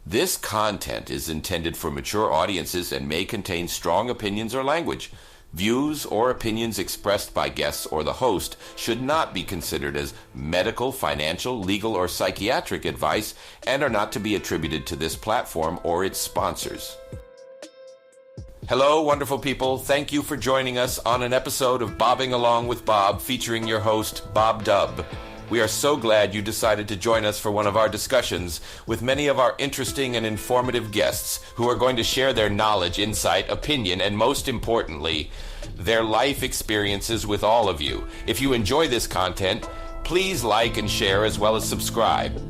This content is intended for mature audiences and may contain strong opinions or language. Views or opinions expressed by guests or the host should not be considered as medical, financial, legal, or psychiatric advice and are not to be attributed to this platform or its sponsors. Hello, wonderful people. Thank you for joining us on an episode of Bobbing Along with Bob featuring your host, Bob Dubb. We are so glad you decided to join us for one of our discussions with many of our interesting and informative guests who are going to share their knowledge, insight, opinion, and most importantly, their life experiences with all of you. If you enjoy this content, please like and share as well as subscribe.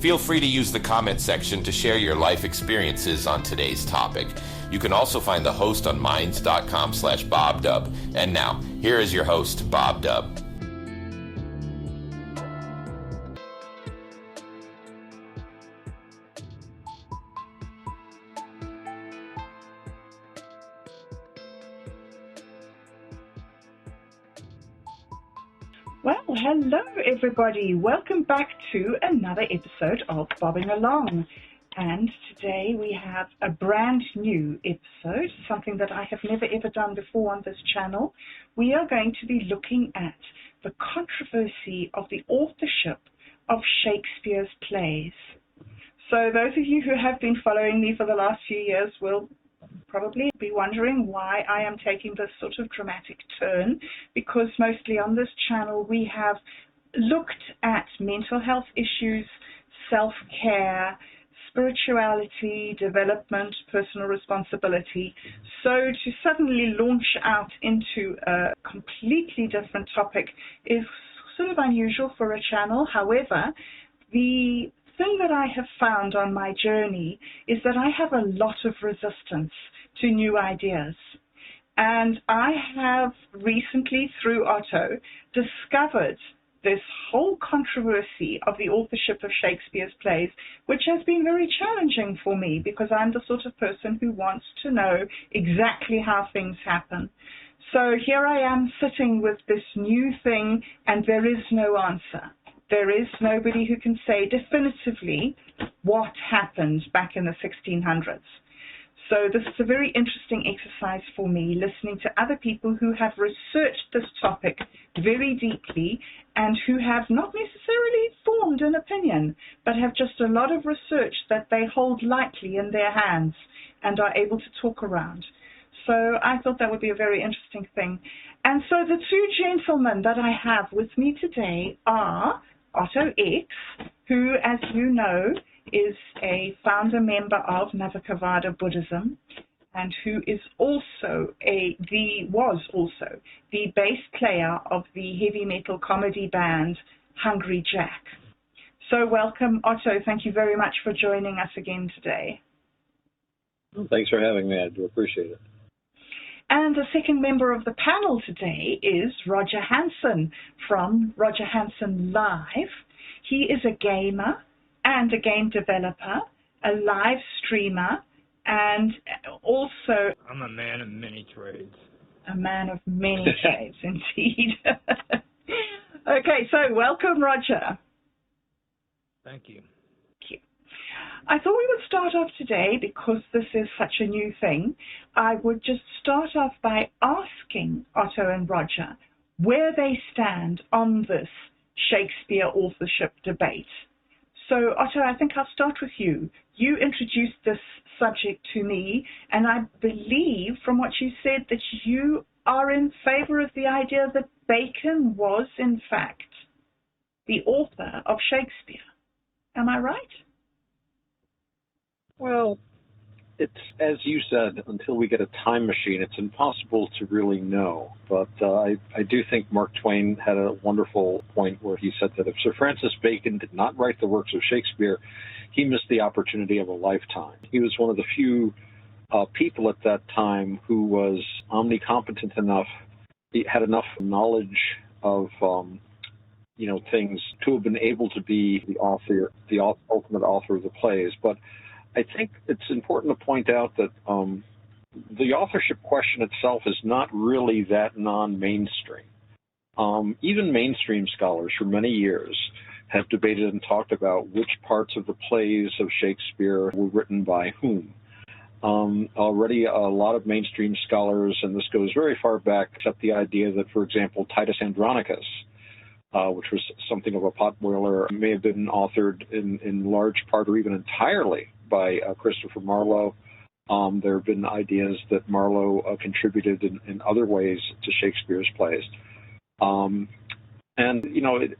Feel free to use the comment section to share your life experiences on today's topic. You can also find the host on minds.com/BobDubb. And now, here is your host, Bob Dubb. Well, hello everybody. Welcome back to another episode of Bobbing Along. And today we have a brand new episode, something that I have never ever done before on this channel. We are going to be looking at the controversy of the authorship of Shakespeare's plays. So those of you who have been following me for the last few years will probably be wondering why I am taking this sort of dramatic turn, because mostly on this channel we have looked at mental health issues, self-care, spirituality, development, personal responsibility. So to suddenly launch out into a completely different topic is sort of unusual for a channel. However, the thing that I have found on my journey is that I have a lot of resistance to new ideas. And I have recently, through Otto, discovered this whole controversy of the authorship of Shakespeare's plays, which has been very challenging for me because I'm the sort of person who wants to know exactly how things happen. So here I am sitting with this new thing, and there is no answer. There is nobody who can say definitively what happened back in the 1600s. So this is a very interesting exercise for me, listening to other people who have researched this topic very deeply and who have not necessarily formed an opinion, but have just a lot of research that they hold lightly in their hands and are able to talk around. So I thought that would be a very interesting thing. And so the two gentlemen that I have with me today are Otto X, who, as you know, is a founder member of Navakavada Buddhism, and who is also was also the bass player of the heavy metal comedy band Hungry Jack. So welcome, Otto. Thank you very much for joining us again today. Well, thanks for having me. I do appreciate it. And the second member of the panel today is Roger Hansen from Roger Hansen Live. He is a gamer and a game developer, a live streamer, and also... I'm a man of many trades. A man of many trades, indeed. Okay, so welcome, Roger. Thank you. I thought we would start off today, because this is such a new thing, I would just start off by asking Otto and Roger where they stand on this Shakespeare authorship debate. So, Otto, I think I'll start with you. You introduced this subject to me, and I believe from what you said that you are in favor of the idea that Bacon was, in fact, the author of Shakespeare. Am I right? Well, it's, as you said, until we get a time machine, it's impossible to really know. But I do think Mark Twain had a wonderful point where he said that if Sir Francis Bacon did not write the works of Shakespeare, he missed the opportunity of a lifetime. He was one of the few people at that time who was omnicompetent enough, he had enough knowledge of things to have been able to be the author, the ultimate author of the plays. But I think it's important to point out that the authorship question itself is not really that non-mainstream. Even mainstream scholars for many years have debated and talked about which parts of the plays of Shakespeare were written by whom. Already a lot of mainstream scholars, and this goes very far back, accept the idea that, for example, Titus Andronicus, which was something of a potboiler, may have been authored in large part or even entirely by Christopher Marlowe. There have been ideas that Marlowe contributed in other ways to Shakespeare's plays. And, you know, and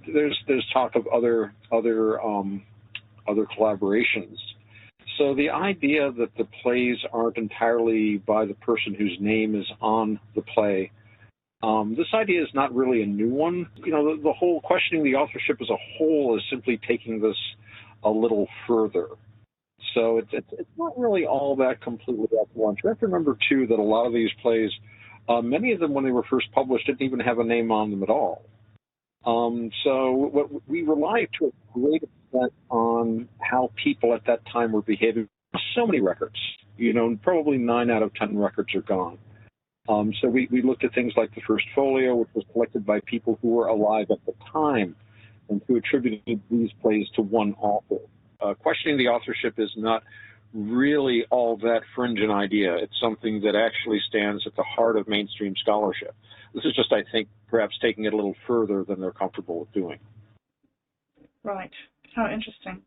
there's talk of other collaborations. So the idea that the plays aren't entirely by the person whose name is on the play, this idea is not really a new one. You know, the whole questioning the authorship as a whole is simply taking this a little further. So it's not really all that completely off the lunch. You have to remember, too, that a lot of these plays, many of them, when they were first published, didn't even have a name on them at all. So what we rely to a great extent on how people at that time were behaving. So many records, you know, probably 9 out of 10 records are gone. So we looked at things like the First Folio, which was collected by people who were alive at the time and who attributed these plays to one author. Questioning the authorship is not really all that fringe an idea. It's something that actually stands at the heart of mainstream scholarship. This is just, I think, perhaps taking it a little further than they're comfortable with doing. Right. How interesting.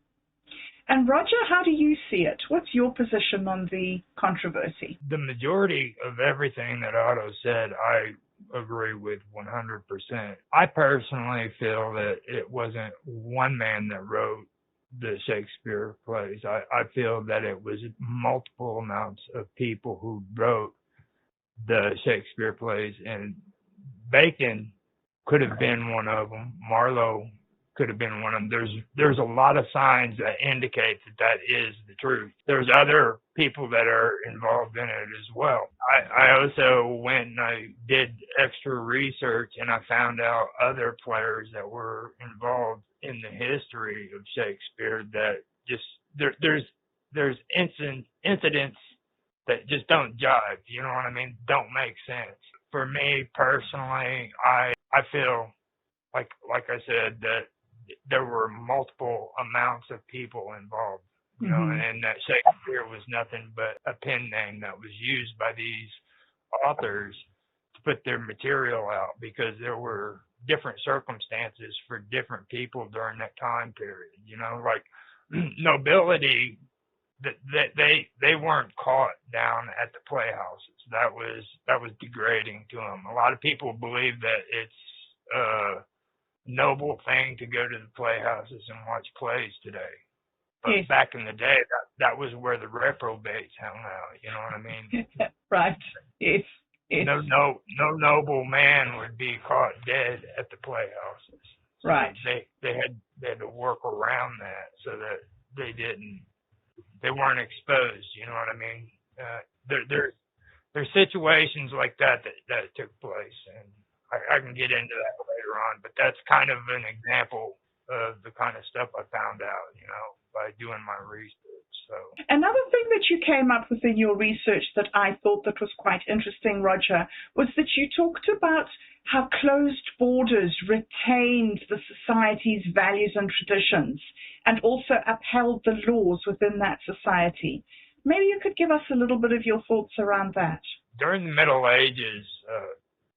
And Roger, how do you see it? What's your position on the controversy? The majority of everything that Otto said, I agree with 100%. I personally feel that it wasn't one man that wrote the Shakespeare plays. I feel that it was multiple amounts of people who wrote the Shakespeare plays, and Bacon could have been one of them. Marlowe could have been one of them. There's a lot of signs that indicate that is the truth. There's other people that are involved in it as well. I also went and I did extra research, and I found out other players that were involved in the history of Shakespeare that just there's incidents that just don't jive. You know what I mean? Don't make sense. For me personally, I feel like I said, that there were multiple amounts of people involved, you know, and that Shakespeare was nothing but a pen name that was used by these authors to put their material out, because there were different circumstances for different people during that time period. You know, like nobility, that they weren't caught down at the playhouses. That was degrading to them. A lot of people believe that it's noble thing to go to the playhouses and watch plays today. But back in the day, that was where the reprobates hung out. You know what I mean? Right. It's no noble man would be caught dead at the playhouses. So right. They had to work around that so that they weren't exposed. You know what I mean? There's situations like that took place, and I can get into that later on, but that's kind of an example of the kind of stuff I found out, you know, by doing my research. So another thing that you came up with in your research that I thought that was quite interesting, Roger, was that you talked about how closed borders retained the society's values and traditions and also upheld the laws within that society. Maybe you could give us a little bit of your thoughts around that. During the Middle Ages,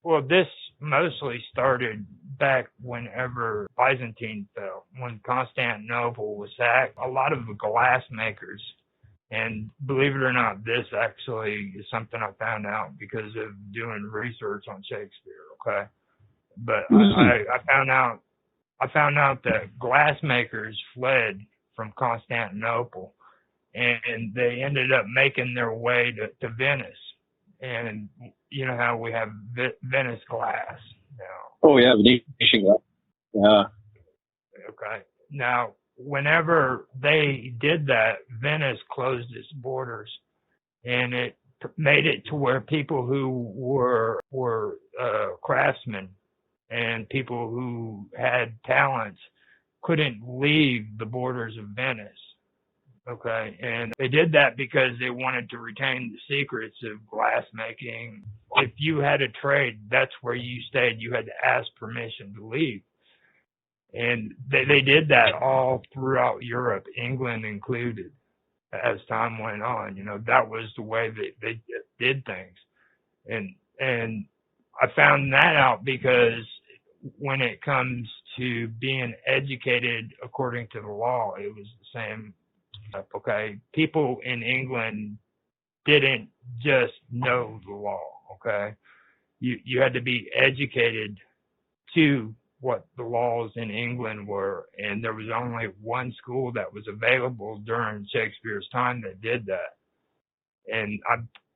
well, this mostly started back whenever Byzantine fell, when Constantinople was sacked. A lot of the glass makers, and believe it or not, this actually is something I found out because of doing research on Shakespeare. Okay, but I found out that glass makers fled from Constantinople, and they ended up making their way to Venice. And you know how we have Venice glass now. Oh, yeah, Venetian glass. Yeah. Okay. Now, whenever they did that, Venice closed its borders, and it made it to where people who were craftsmen and people who had talents couldn't leave the borders of Venice. Okay, and they did that because they wanted to retain the secrets of glass making. If you had a trade, that's where you stayed. You had to ask permission to leave. And they did that all throughout Europe, England included, as time went on. That was the way they did things. And I found that out because when it comes to being educated according to the law, it was the same. Okay, people in England didn't just know the law. Okay, you had to be educated to what the laws in England were, and there was only one school that was available during Shakespeare's time that did that, and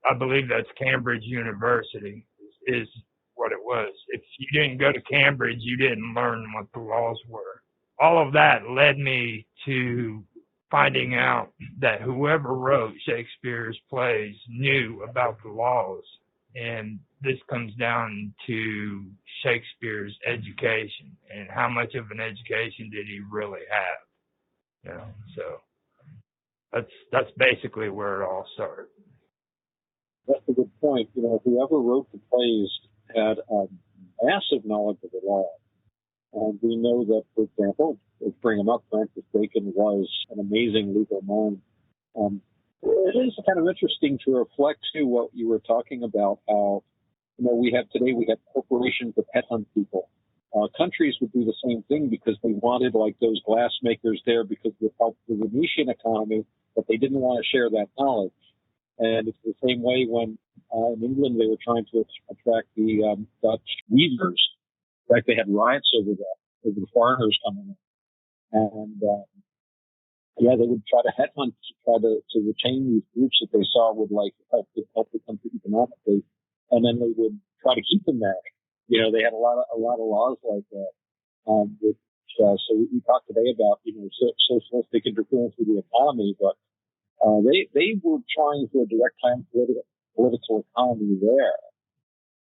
I believe that's Cambridge University is what it was. If you didn't go to Cambridge, you didn't learn what the laws were. All of that led me to finding out that whoever wrote Shakespeare's plays knew about the laws. And this comes down to Shakespeare's education and how much of an education did he really have. So that's basically where it all started. That's a good point. Whoever wrote the plays had a massive knowledge of the law. And we know that, for example, let's bring him up, Francis Bacon was an amazing legal mind. It is kind of interesting to reflect to what you were talking about, how, we have corporations that headhunt people. Countries would do the same thing because they wanted, like, those glass makers there because it would help the Venetian economy, but they didn't want to share that knowledge. And it's the same way when in England they were trying to attract the Dutch weavers. In fact, they had riots over that, over the foreigners coming in. And they would try to headhunt to try to retain these groups that they saw would help the country economically, and then they would try to keep them there. They had a lot of laws like that. So we talked today about socialistic interference with the economy, but they were trying for a direct time political economy there.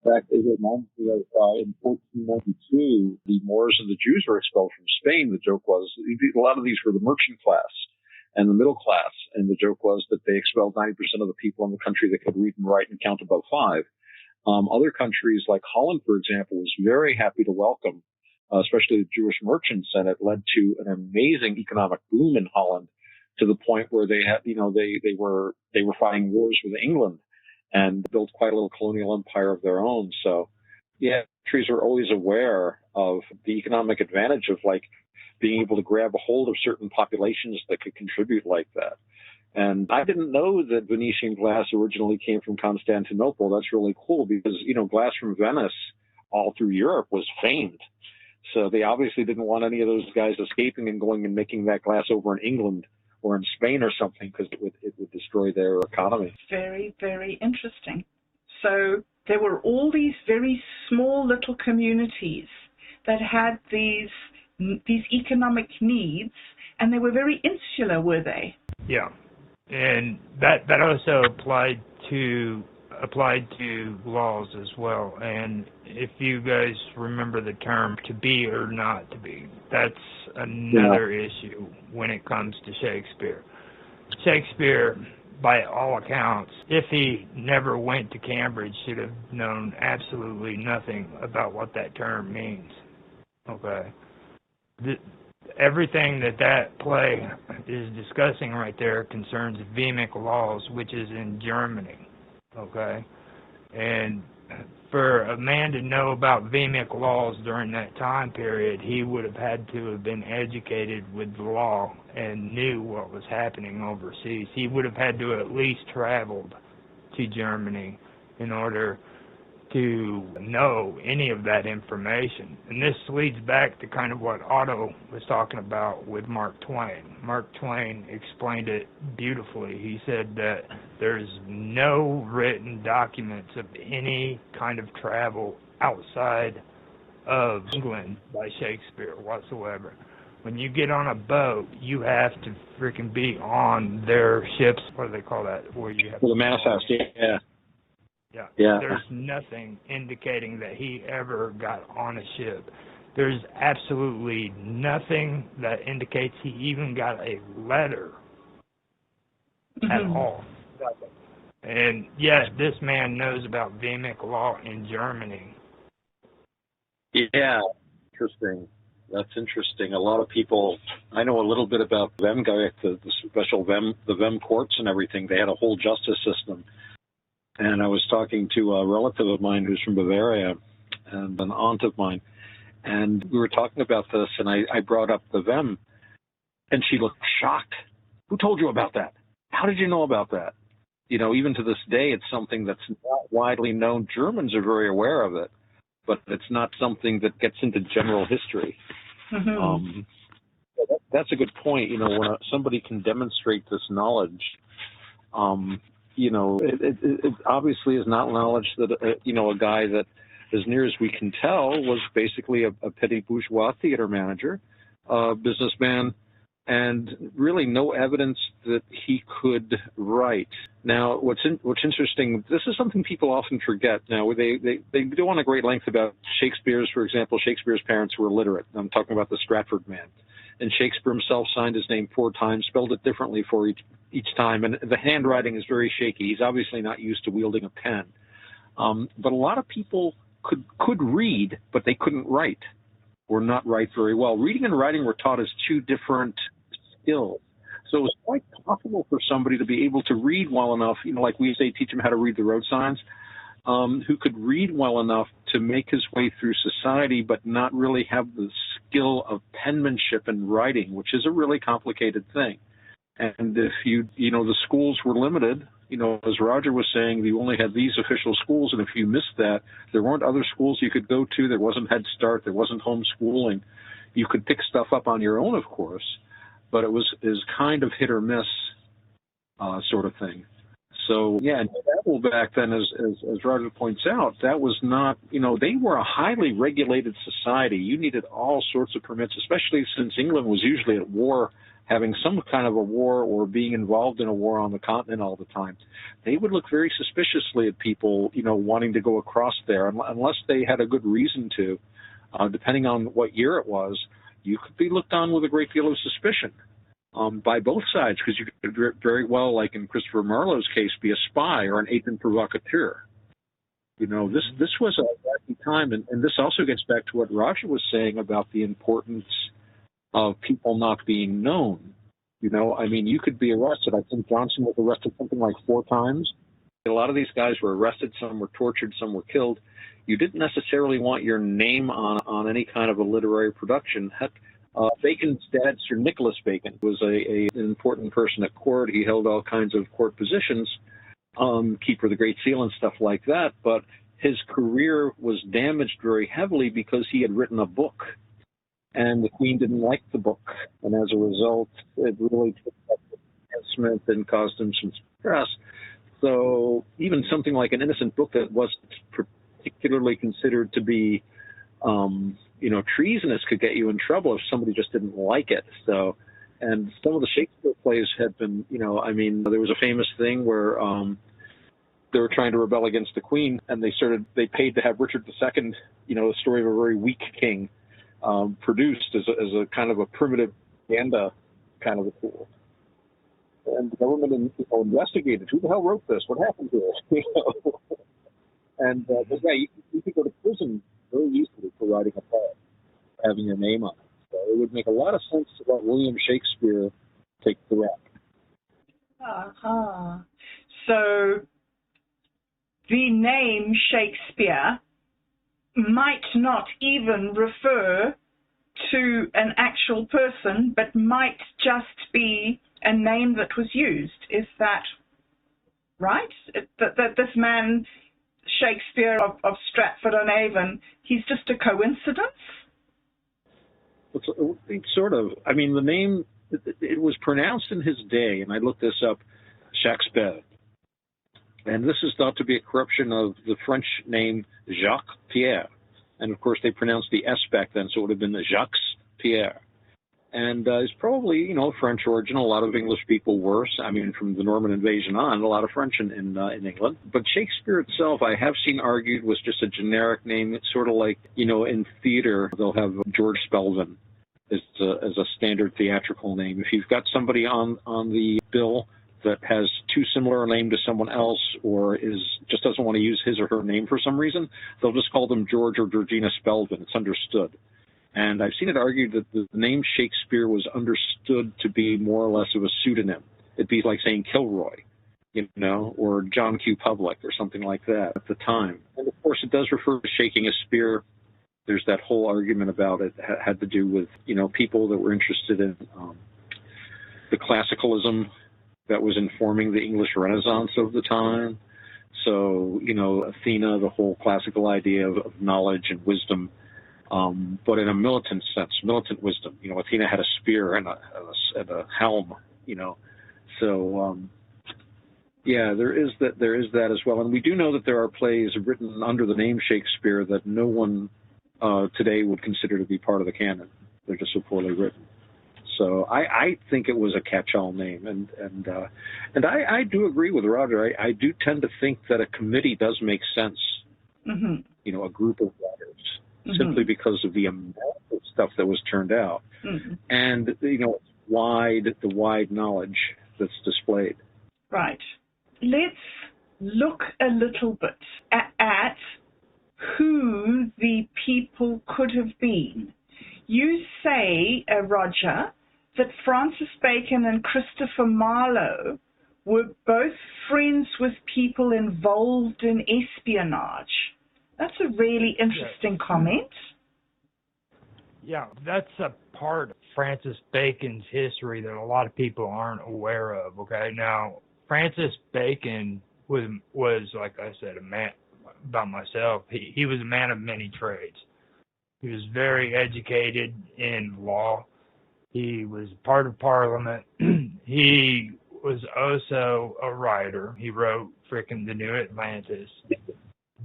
In fact, it reminds me of in 1492, the Moors and the Jews were expelled from Spain. The joke was a lot of these were the merchant class and the middle class, and the joke was that they expelled 90% of the people in the country that could read and write and count above 5. Other countries like Holland, for example, was very happy to welcome, especially the Jewish merchants, and it led to an amazing economic boom in Holland to the point where they had, they were fighting wars with England and built quite a little colonial empire of their own. So, countries are always aware of the economic advantage of being able to grab a hold of certain populations that could contribute like that. And I didn't know that Venetian glass originally came from Constantinople. That's really cool because, glass from Venice all through Europe was famed. So they obviously didn't want any of those guys escaping and going and making that glass over in England or in Spain or something, because it would destroy their economy. Very, very interesting. So there were all these very small little communities that had these economic needs, and they were very insular, were they? Yeah, and that also applied to laws as well. And if you guys remember the term "to be or not to be," that's another issue when it comes to Shakespeare. Shakespeare, by all accounts, if he never went to Cambridge, should have known absolutely nothing about what that term means. Okay, everything that play is discussing right there concerns vehemic laws, which is in Germany. Okay, and for a man to know about vehemic laws during that time period, he would have had to have been educated with the law and knew what was happening overseas. He would have had to have at least traveled to Germany in order to know any of that information. And this leads back to kind of what Otto was talking about with Mark Twain. Mark Twain explained it beautifully. He said that there's no written documents of any kind of travel outside of England by Shakespeare whatsoever. When you get on a boat, you have to freaking be on their ships. What do they call that? Where you have the manifest, yeah. Yeah. There's nothing indicating that he ever got on a ship. There's absolutely nothing that indicates he even got a letter at all. And yes, this man knows about vehemic law in Germany. Yeah, interesting. That's interesting. A lot of people, I know a little bit about Vem, the special Vem, the Vem courts and everything. They had a whole justice system. And I was talking to a relative of mine who's from Bavaria and an aunt of mine. And we were talking about this, and I brought up the Vem, and she looked shocked. Who told you about that? How did you know about that? You know, even to this day, it's something that's not widely known. Germans are very aware of it, but it's not something that gets into general history. Mm-hmm. That's a good point. You know, when somebody can demonstrate this knowledge, you know, it obviously is not knowledge that, you know, a guy that, as near as we can tell, was basically a petty bourgeois theater manager, businessman, and really no evidence that he could write. Now, what's interesting, this is something people often forget. Now, they go on a great length about Shakespeare's, for example, Shakespeare's parents were illiterate. I'm talking about the Stratford man. And Shakespeare himself signed his name 4 times, spelled it differently for each time, and the handwriting is very shaky. He's obviously not used to wielding a pen. But a lot of people could read, but they couldn't write, or not write very well. Reading and writing were taught as 2 different skills. So it was quite possible for somebody to be able to read well enough, you know, like we say, teach them how to read the road signs, who could read well enough to make his way through society, but not really have the skill of penmanship and writing, which is a really complicated thing. And if you know, the schools were limited, you know, as Roger was saying, you only had these official schools, and if you missed that, there weren't other schools you could go to. There wasn't Head Start. There wasn't homeschooling. You could pick stuff up on your own, of course, but it was kind of hit or miss sort of thing. So, yeah, and travel back then, as Roger points out, that was not, you know, they were a highly regulated society. You needed all sorts of permits, especially since England was usually at war, having some kind of a war or being involved in a war on the continent all the time. They would look very suspiciously at people, you know, wanting to go across there, unless they had a good reason to. Depending on what year it was, you could be looked on with a great deal of suspicion. By both sides, because you could very well, like in Christopher Marlowe's case, be a spy or an agent provocateur. You know, this was a wacky time, and this also gets back to what Roger was saying about the importance of people not being known. You know, I mean, you could be arrested. I think Johnson was arrested something like 4 times. A lot of these guys were arrested, some were tortured, some were killed. You didn't necessarily want your name on any kind of a literary production. Heck, Bacon's dad, Sir Nicholas Bacon, was an important person at court. He held all kinds of court positions, Keeper of the Great Seal and stuff like that, but his career was damaged very heavily because he had written a book, and the Queen didn't like the book, and as a result, it really took up the advancement and caused him some stress. So even something like an innocent book that wasn't particularly considered to be you know, treasonous could get you in trouble if somebody just didn't like it. So, and some of the Shakespeare plays had been, you know, I mean, there was a famous thing where they were trying to rebel against the Queen, and they paid to have Richard II, you know, the story of a very weak king, produced as a kind of a primitive propaganda kind of a tool. And the government, you know, investigated who the hell wrote this, what happened to it, you know. And but yeah, you could go to prison very easily for writing a play, having your name on it. So it would make a lot of sense to let William Shakespeare take the rap. Uh-huh. So the name Shakespeare might not even refer to an actual person, but might just be a name that was used. Is that right? That this man, Shakespeare of Stratford-on-Avon, he's just a coincidence? It's sort of. I mean, the name, it was pronounced in his day, and I looked this up, Shakespeare. And this is thought to be a corruption of the French name Jacques Pierre. And, of course, they pronounced the S back then, so it would have been the Jacques Pierre. And it's probably, you know, French origin. A lot of English people were. I mean, from the Norman invasion on, a lot of French in England. But Shakespeare itself, I have seen argued, was just a generic name. It's sort of like, you know, in theater, they'll have George Spelvin as a standard theatrical name. If you've got somebody on the bill that has too similar a name to someone else, or just doesn't want to use his or her name for some reason, they'll just call them George or Georgina Spelvin. It's understood. And I've seen it argued that the name Shakespeare was understood to be more or less of a pseudonym. It'd be like saying Kilroy, or John Q. Public or something like that at the time. And of course, it does refer to shaking a spear. There's that whole argument about it had to do with, people that were interested in the classicalism that was informing the English Renaissance of the time. So, Athena, the whole classical idea of knowledge and wisdom, but in a militant sense, militant wisdom. Athena had a spear and a helm, So, there is that as well. And we do know that there are plays written under the name Shakespeare that no one today would consider to be part of the canon. They're just so poorly written. So I think it was a catch-all name, and I do agree with Roger. I do tend to think that a committee does make sense. Mm-hmm. A group of writers, simply because of the amount of stuff that was turned out, and the wide knowledge that's displayed. Right. Let's look a little bit at who the people could have been. You say, Roger, that Francis Bacon and Christopher Marlowe were both friends with people involved in espionage. That's a really interesting comment. Yeah, that's a part of Francis Bacon's history that a lot of people aren't aware of, okay? Now, Francis Bacon was like I said, a man, about myself, he was a man of many trades. He was very educated in law. He was part of Parliament. He was also a writer. He wrote frickin' The New Atlantis.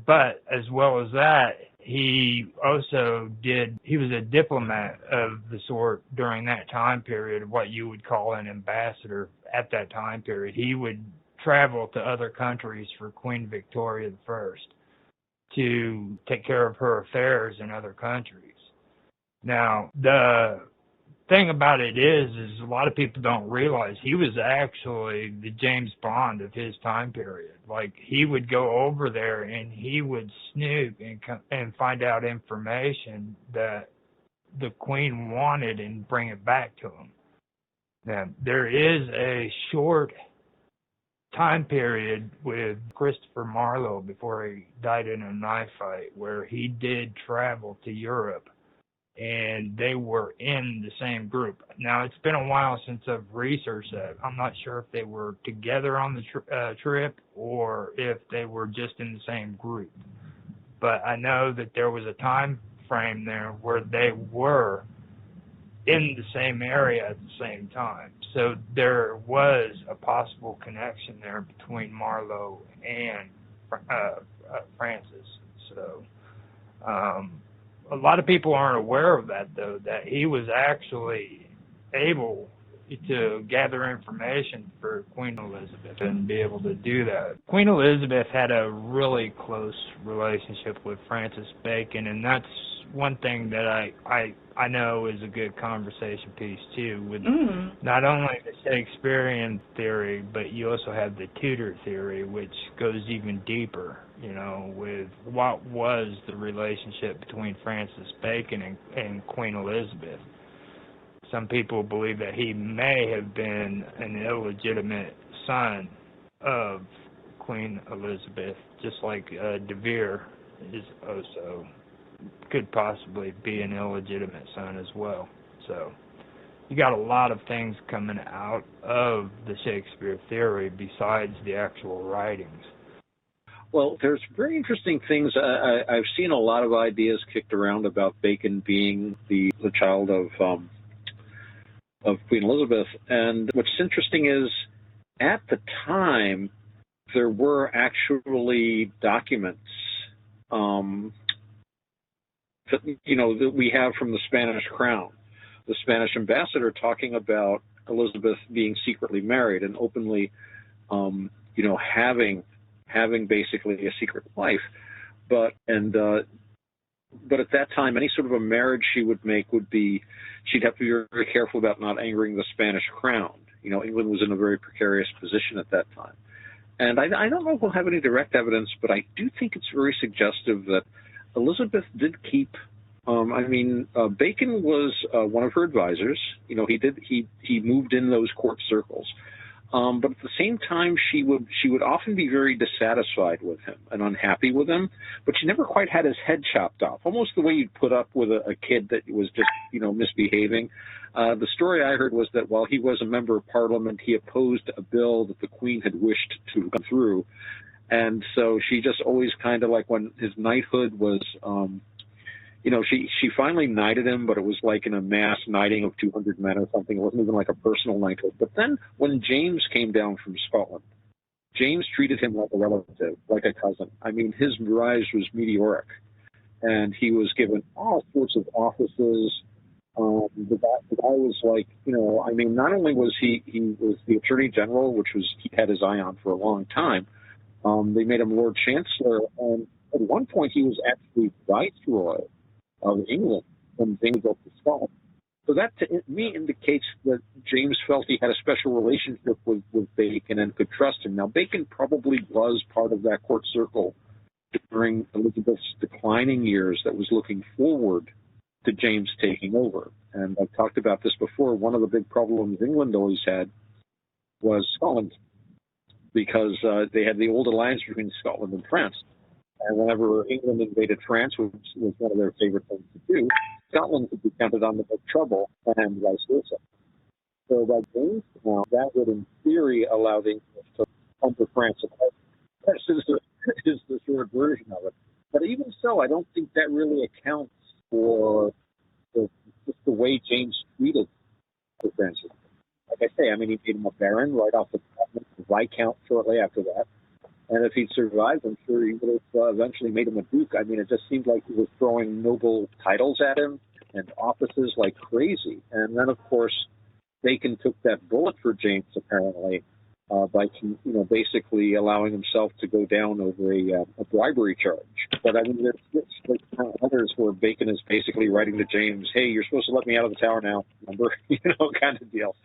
But as well as that, he was a diplomat of the sort during that time period, what you would call an ambassador at that time period. He would travel to other countries for Queen Victoria I to take care of her affairs in other countries. Now, the thing about it is a lot of people don't realize he was actually the James Bond of his time period. Like, he would go over there and he would snoop and find out information that the Queen wanted and bring it back to him. Now, there is a short time period with Christopher Marlowe before he died in a knife fight where he did travel to Europe and they were in the same group. Now, it's been a while since I've researched that. I'm not sure if they were together on the trip or if they were just in the same group. But I know that there was a time frame there where they were in the same area at the same time. So there was a possible connection there between Marlowe and Francis. So a lot of people aren't aware of that, though, that he was actually able to gather information for Queen Elizabeth and be able to do that. Queen Elizabeth had a really close relationship with Francis Bacon, and that's one thing that I know is a good conversation piece, too, with not only the Shakespearean theory, but you also have the Tudor theory, which goes even deeper, with what was the relationship between Francis Bacon and Queen Elizabeth. Some people believe that he may have been an illegitimate son of Queen Elizabeth, just like De Vere is also could possibly be an illegitimate son as well. So you got a lot of things coming out of the Shakespeare theory besides the actual writings. Well, there's very interesting things. I've seen a lot of ideas kicked around about Bacon being the child of Queen Elizabeth. And what's interesting is, at the time, there were actually documents that we have from the Spanish crown, the Spanish ambassador talking about Elizabeth being secretly married and openly, having basically a secret life. But at that time, any sort of a marriage she would make she'd have to be very, very careful about not angering the Spanish crown. England was in a very precarious position at that time. And I don't know if we'll have any direct evidence, but I do think it's very suggestive that Elizabeth did keep Bacon was one of her advisors. You know, he moved in those court circles. But at the same time, she would often be very dissatisfied with him and unhappy with him. But she never quite had his head chopped off, almost the way you'd put up with a kid that was just, you know, misbehaving. The story I heard was that while he was a member of Parliament, he opposed a bill that the Queen had wished to come through. And so she just always kind of, like, when his knighthood was, you know, she finally knighted him, but it was like in a mass knighting of 200 men or something. It wasn't even like a personal knighthood. But then when James came down from Scotland, James treated him like a relative, like a cousin. I mean, his rise was meteoric, and he was given all sorts of offices. The guy was like, you know, I mean, not only was he was the Attorney General, which was he had his eye on for a long time. They made him Lord Chancellor, and at one point he was actually Viceroy of England when James go to Scotland. So that to me indicates that James felt he had a special relationship with Bacon and could trust him. Now, Bacon probably was part of that court circle during Elizabeth's declining years that was looking forward to James taking over. And I've talked about this before. One of the big problems England always had was Scotland, because they had the old alliance between Scotland and France. And whenever England invaded France, which was one of their favorite things to do, Scotland could be counted on to make trouble, and vice versa. So by James now, that would in theory allow the English to come to France. This is the sort of version of it. But even so, I don't think that really accounts for just the way James treated the Francis. Like I say, I mean, he made him a baron right off the bat, Viscount shortly after that. And if he'd survived, I'm sure he would have eventually made him a duke. I mean, it just seemed like he was throwing noble titles at him and offices like crazy. And then, of course, Bacon took that bullet for James, apparently, by, you know, basically allowing himself to go down over a bribery charge. But, I mean, there's others where Bacon is basically writing to James, hey, you're supposed to let me out of the tower now, remember? You know, kind of deal.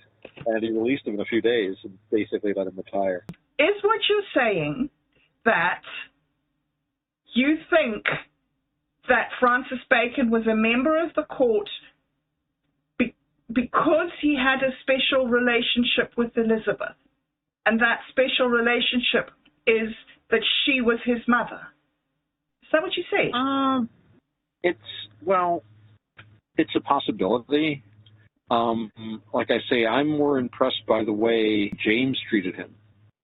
And he released him in a few days and basically let him retire. Is what you're saying that you think that Francis Bacon was a member of the court because he had a special relationship with Elizabeth, and that special relationship is that she was his mother? Is that what you say? It's a possibility. Like I say, I'm more impressed by the way James treated him,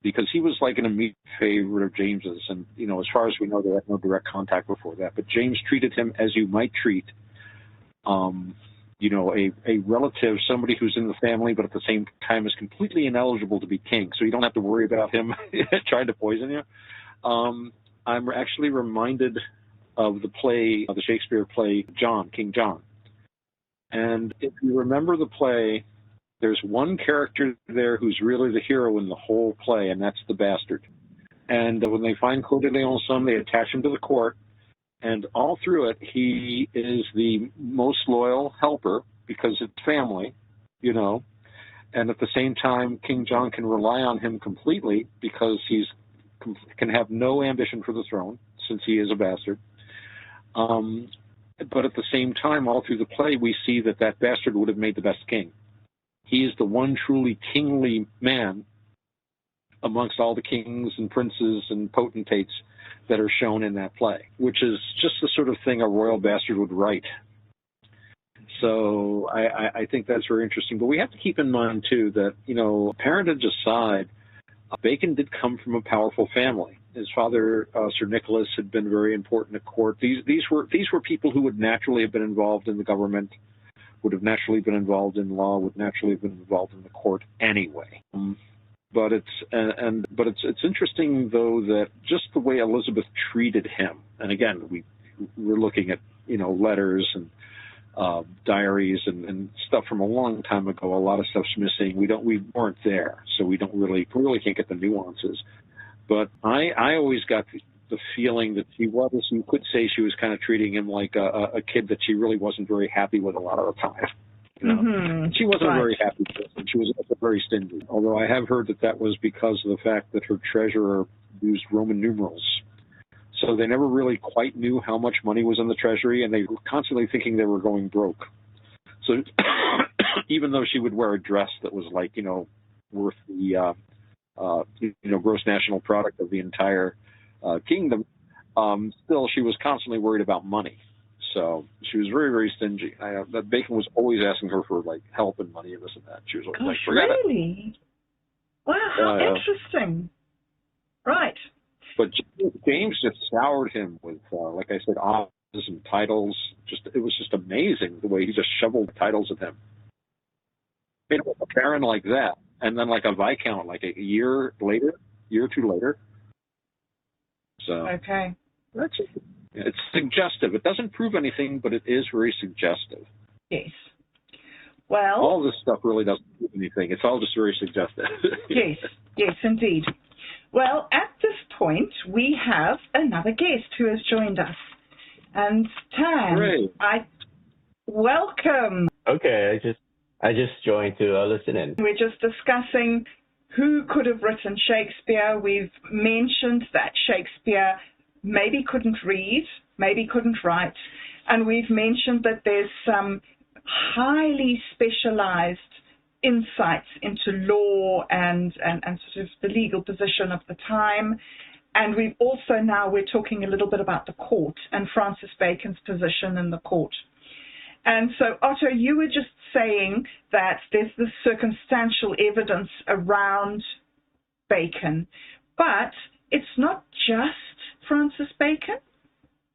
because he was like an immediate favorite of James's. And, you know, as far as we know, they had no direct contact before that. But James treated him as you might treat, you know, a relative, somebody who's in the family, but at the same time is completely ineligible to be king. So you don't have to worry about him trying to poison you. I'm actually reminded of the play, the Shakespeare play, King John. And if you remember the play, there's one character there who's really the hero in the whole play, and that's the bastard. And when they find Coeur de Lion, they attach him to the court, and all through it, he is the most loyal helper because it's family, you know. And at the same time, King John can rely on him completely because he can have no ambition for the throne since he is a bastard. But at the same time, all through the play, we see that bastard would have made the best king. He is the one truly kingly man amongst all the kings and princes and potentates that are shown in that play, which is just the sort of thing a royal bastard would write. So I think that's very interesting. But we have to keep in mind, too, that, you know, parentage aside, Bacon did come from a powerful family. His father, Sir Nicholas, had been very important at court. These were people who would naturally have been involved in the government, would have naturally been involved in law, would naturally have been involved in the court anyway. But it's interesting, though, that just the way Elizabeth treated him, and again, we're looking at, you know, letters and diaries and stuff from a long time ago. A lot of stuff's missing. We weren't there, so we really can't get the nuances. But I always got the feeling that she was, you could say she was kind of treating him like a kid that she really wasn't very happy with a lot of the time. You know? Mm-hmm. She wasn't a very happy person. She was also very stingy. Although I have heard that was because of the fact that her treasurer used Roman numerals So they never really quite knew how much money was in the treasury, and they were constantly thinking they were going broke. So even though she would wear a dress that was like, worth the, gross national product of the entire kingdom, still she was constantly worried about money. So she was very, very stingy. That Bacon was always asking her for like help and money and this and that. She was always like, forget really? Wow, how interesting. Right. But James just soured him with, like I said, honors and titles. It was just amazing the way he just shoveled titles at him. A baron like that, and then like a viscount like a year or two later. So okay, it's suggestive. It doesn't prove anything, but it is very suggestive. Yes. Well, all this stuff really doesn't prove anything. It's all just very suggestive. Yes, indeed. Well, at this point, we have another guest who has joined us. And Tan, welcome. Okay, I just joined to listen in. We're just discussing who could have written Shakespeare. We've mentioned that Shakespeare maybe couldn't read, maybe couldn't write, and we've mentioned that there's some highly specialized insights into law and sort of the legal position of the time. And we've also we're talking a little bit about the court and Francis Bacon's position in the court. And so, Otto, you were just saying that there's this circumstantial evidence around Bacon, but it's not just Francis Bacon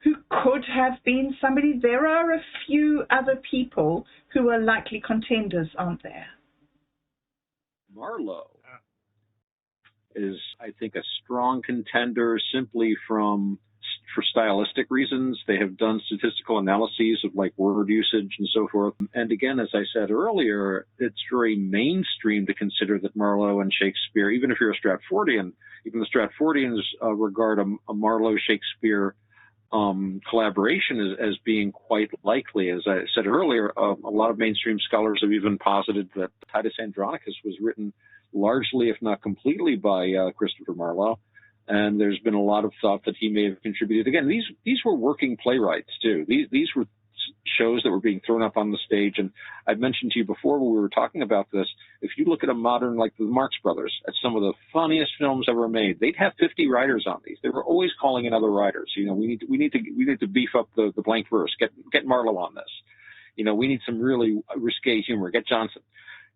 who could have been somebody. There are a few other people who are likely contenders, aren't there? Marlowe is, I think, a strong contender simply for stylistic reasons. They have done statistical analyses of like word usage and so forth. And again, as I said earlier, it's very mainstream to consider that Marlowe and Shakespeare, even if you're a Stratfordian, even the Stratfordians regard a Marlowe-Shakespeare collaboration as being quite likely. As I said earlier, a lot of mainstream scholars have even posited that Titus Andronicus was written largely, if not completely, by Christopher Marlowe. And there's been a lot of thought that he may have contributed. Again, these were working playwrights, too. These were shows that were being thrown up on the stage. And I've mentioned to you before when we were talking about this, if you look at a modern, like the Marx Brothers, at some of the funniest films ever made, they'd have 50 writers on these. They were always calling in other writers. We need to beef up the blank verse. Get Marlowe on this. We need some really risque humor. Get Johnson.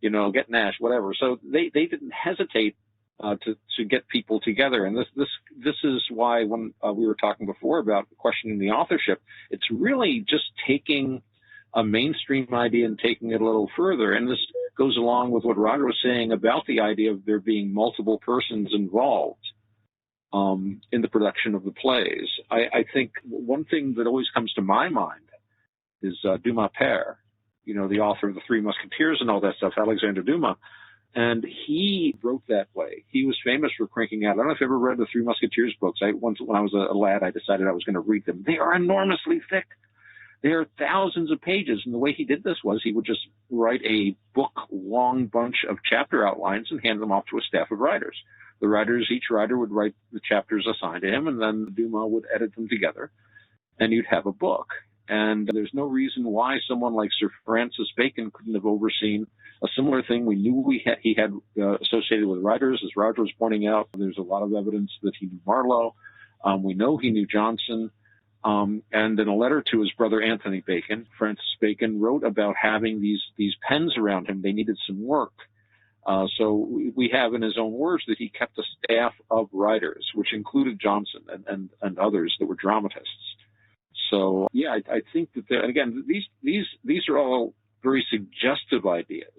Get Nash, whatever. So they didn't hesitate to get people together. And this is why when we were talking before about questioning the authorship, it's really just taking a mainstream idea and taking it a little further. And this goes along with what Roger was saying about the idea of there being multiple persons involved in the production of the plays. I think one thing that always comes to my mind is Dumas Père, the author of The Three Musketeers and all that stuff, Alexandre Dumas. And he wrote that play. He was famous for cranking out. I don't know if you ever read the Three Musketeers books. Once when I was a lad, I decided I was going to read them. They are enormously thick. They are thousands of pages. And the way he did this was he would just write a book-long bunch of chapter outlines and hand them off to a staff of writers. Each writer would write the chapters assigned to him, and then Dumas would edit them together, and you'd have a book. And there's no reason why someone like Sir Francis Bacon couldn't have overseen a similar thing. We knew he had associated with writers, as Roger was pointing out. There's a lot of evidence that he knew Marlowe. We know he knew Johnson. And in a letter to his brother Anthony Bacon, Francis Bacon wrote about having these pens around him. They needed some work. So we have in his own words that he kept a staff of writers, which included Johnson and others that were dramatists. So, yeah, I think that, again, these are all very suggestive ideas.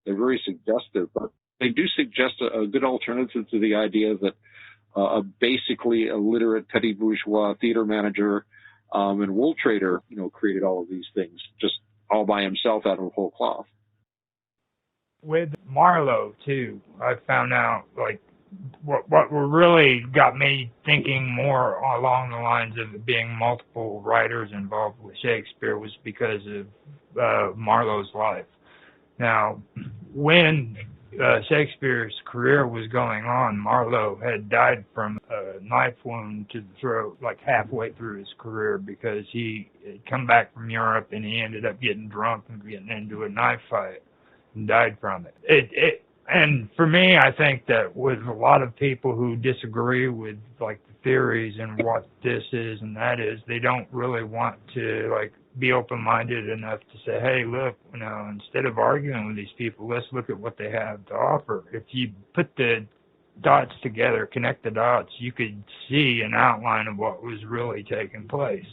They're very suggestive, but they do suggest a good alternative to the idea that basically a literate petty bourgeois theater manager and wool trader, created all of these things just all by himself out of whole cloth. With Marlowe, too, I found out, what really got me thinking more along the lines of being multiple writers involved with Shakespeare was because of Marlowe's life. Now, when Shakespeare's career was going on, Marlowe had died from a knife wound to the throat like halfway through his career because he had come back from Europe and he ended up getting drunk and getting into a knife fight and died from it. And for me, I think that with a lot of people who disagree with like the theories and what this is and that is, they don't really want to like be open-minded enough to say, hey, look, instead of arguing with these people, let's look at what they have to offer. If you put the dots together, connect the dots, you could see an outline of what was really taking place.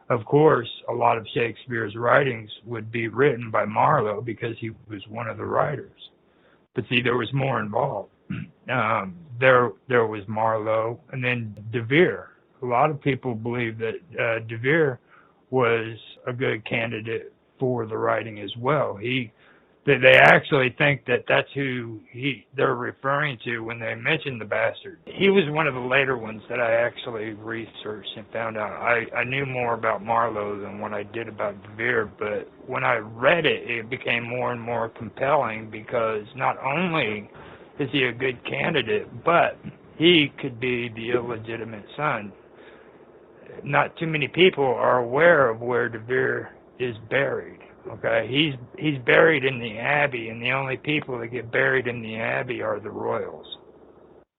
Of course, a lot of Shakespeare's writings would be written by Marlowe because he was one of the writers. But see, there was more involved. There was Marlowe, and then De Vere. A lot of people believe that De Vere was a good candidate for the writing as well. They actually think that that's who they're referring to when they mention the bastard. He was one of the later ones that I actually researched and found out. I knew more about Marlowe than what I did about De Vere, but when I read it, it became more and more compelling because not only is he a good candidate, but he could be the illegitimate son. Not too many people are aware of where De Vere is buried. Okay, he's buried in the Abbey, and the only people that get buried in the Abbey are the royals.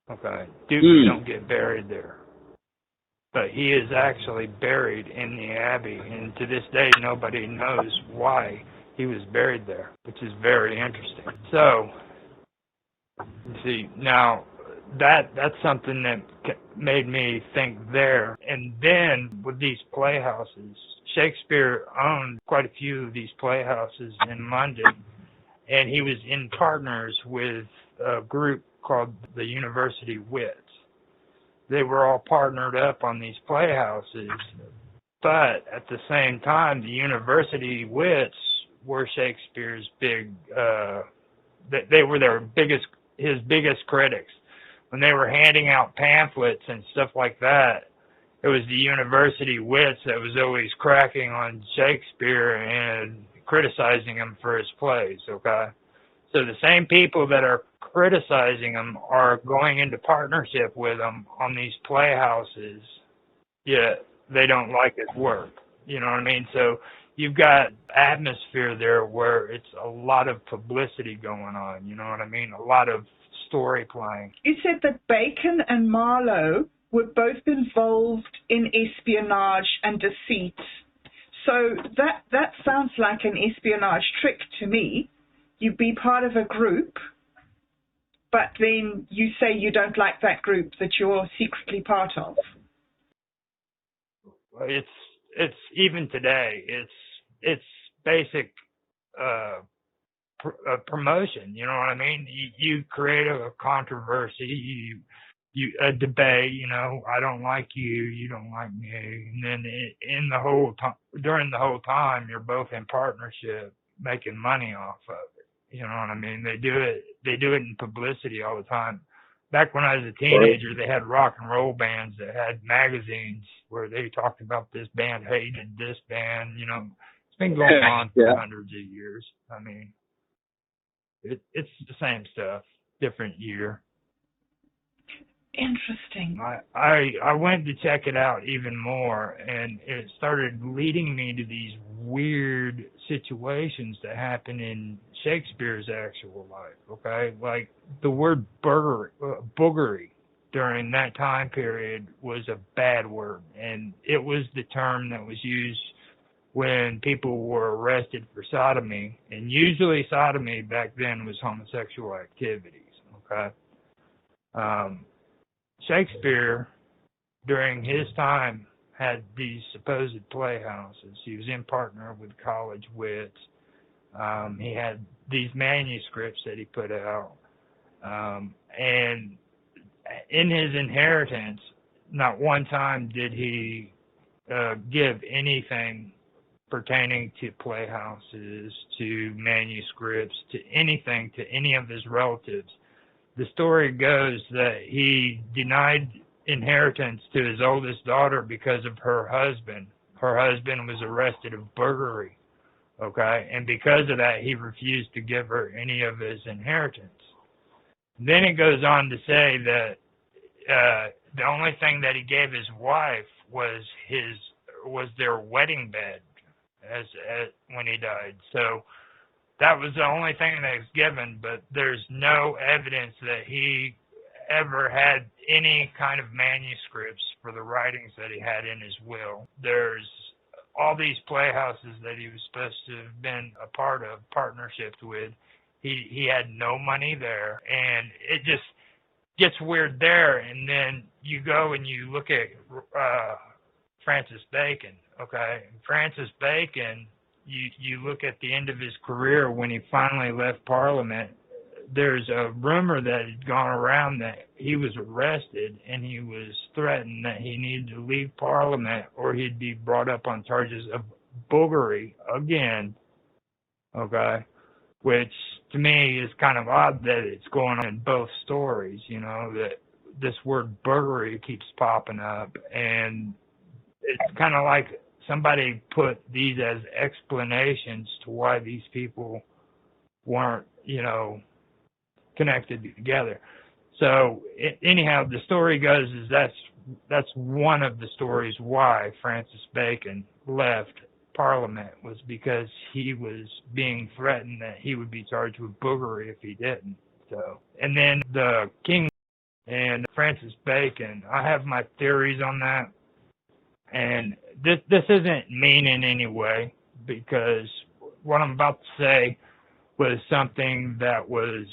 Okay, dukes don't get buried there, but he is actually buried in the Abbey, and to this day nobody knows why he was buried there, which is very interesting. So, see, now that's something that made me think there. And then with these playhouses, Shakespeare owned quite a few of these playhouses in London, and he was in partners with a group called the University Wits. They were all partnered up on these playhouses, but at the same time, the University Wits were Shakespeare's they were his biggest critics. When they were handing out pamphlets and stuff like that, it was the University Wits that was always cracking on Shakespeare and criticizing him for his plays, okay? So the same people that are criticizing him are going into partnership with him on these playhouses, yet they don't like his work. You know what I mean? So you've got atmosphere there where it's a lot of publicity going on, you know what I mean? A lot of story playing. You said that Bacon and Marlowe were both involved in espionage and deceit. So that sounds like an espionage trick to me. You be part of a group, but then you say you don't like that group that you're secretly part of. It's even today. It's basic promotion. You know what I mean? You create a controversy. A debate, I don't like you, you don't like me, and then during the whole time, you're both in partnership, making money off of it. You know what I mean? They do it in publicity all the time. Back when I was a teenager, they had rock and roll bands that had magazines where they talked about this band hated this band. It's been going on for hundreds of years. I mean, it's the same stuff, different year. Interesting. I went to check it out even more, and it started leading me to these weird situations that happen in Shakespeare's actual life, okay? Like the word boogery during that time period was a bad word, and it was the term that was used when people were arrested for sodomy, and usually sodomy back then was homosexual activities, okay? Shakespeare, during his time, had these supposed playhouses. He was in partner with college wits. He had these manuscripts that he put out. And in his inheritance, not one time did he give anything pertaining to playhouses, to manuscripts, to anything to any of his relatives. The story goes that he denied inheritance to his oldest daughter because of her husband. Her husband was arrested of burglary, okay? And because of that, he refused to give her any of his inheritance. Then it goes on to say that the only thing that he gave his wife was their wedding bed as when he died. So that was the only thing that was given, but there's no evidence that he ever had any kind of manuscripts for the writings that he had in his will. There's all these playhouses that he was supposed to have been a part of, partnerships with. He had no money there, and it just gets weird there. And then you go and you look at Francis Bacon, okay? Francis Bacon, you look at the end of his career when he finally left Parliament, there's a rumor that had gone around that he was arrested and he was threatened that he needed to leave Parliament or he'd be brought up on charges of boogery again, okay? Which to me is kind of odd that it's going on in both stories, you know, that this word boogery keeps popping up, and it's kind of like somebody put these as explanations to why these people weren't, you know, connected together. So anyhow, the story goes is that's one of the stories why Francis Bacon left Parliament, was because he was being threatened that he would be charged with boogery if he didn't. So, and then the king and Francis Bacon, I have my theories on that, and this isn't mean in any way, because what I'm about to say was something that was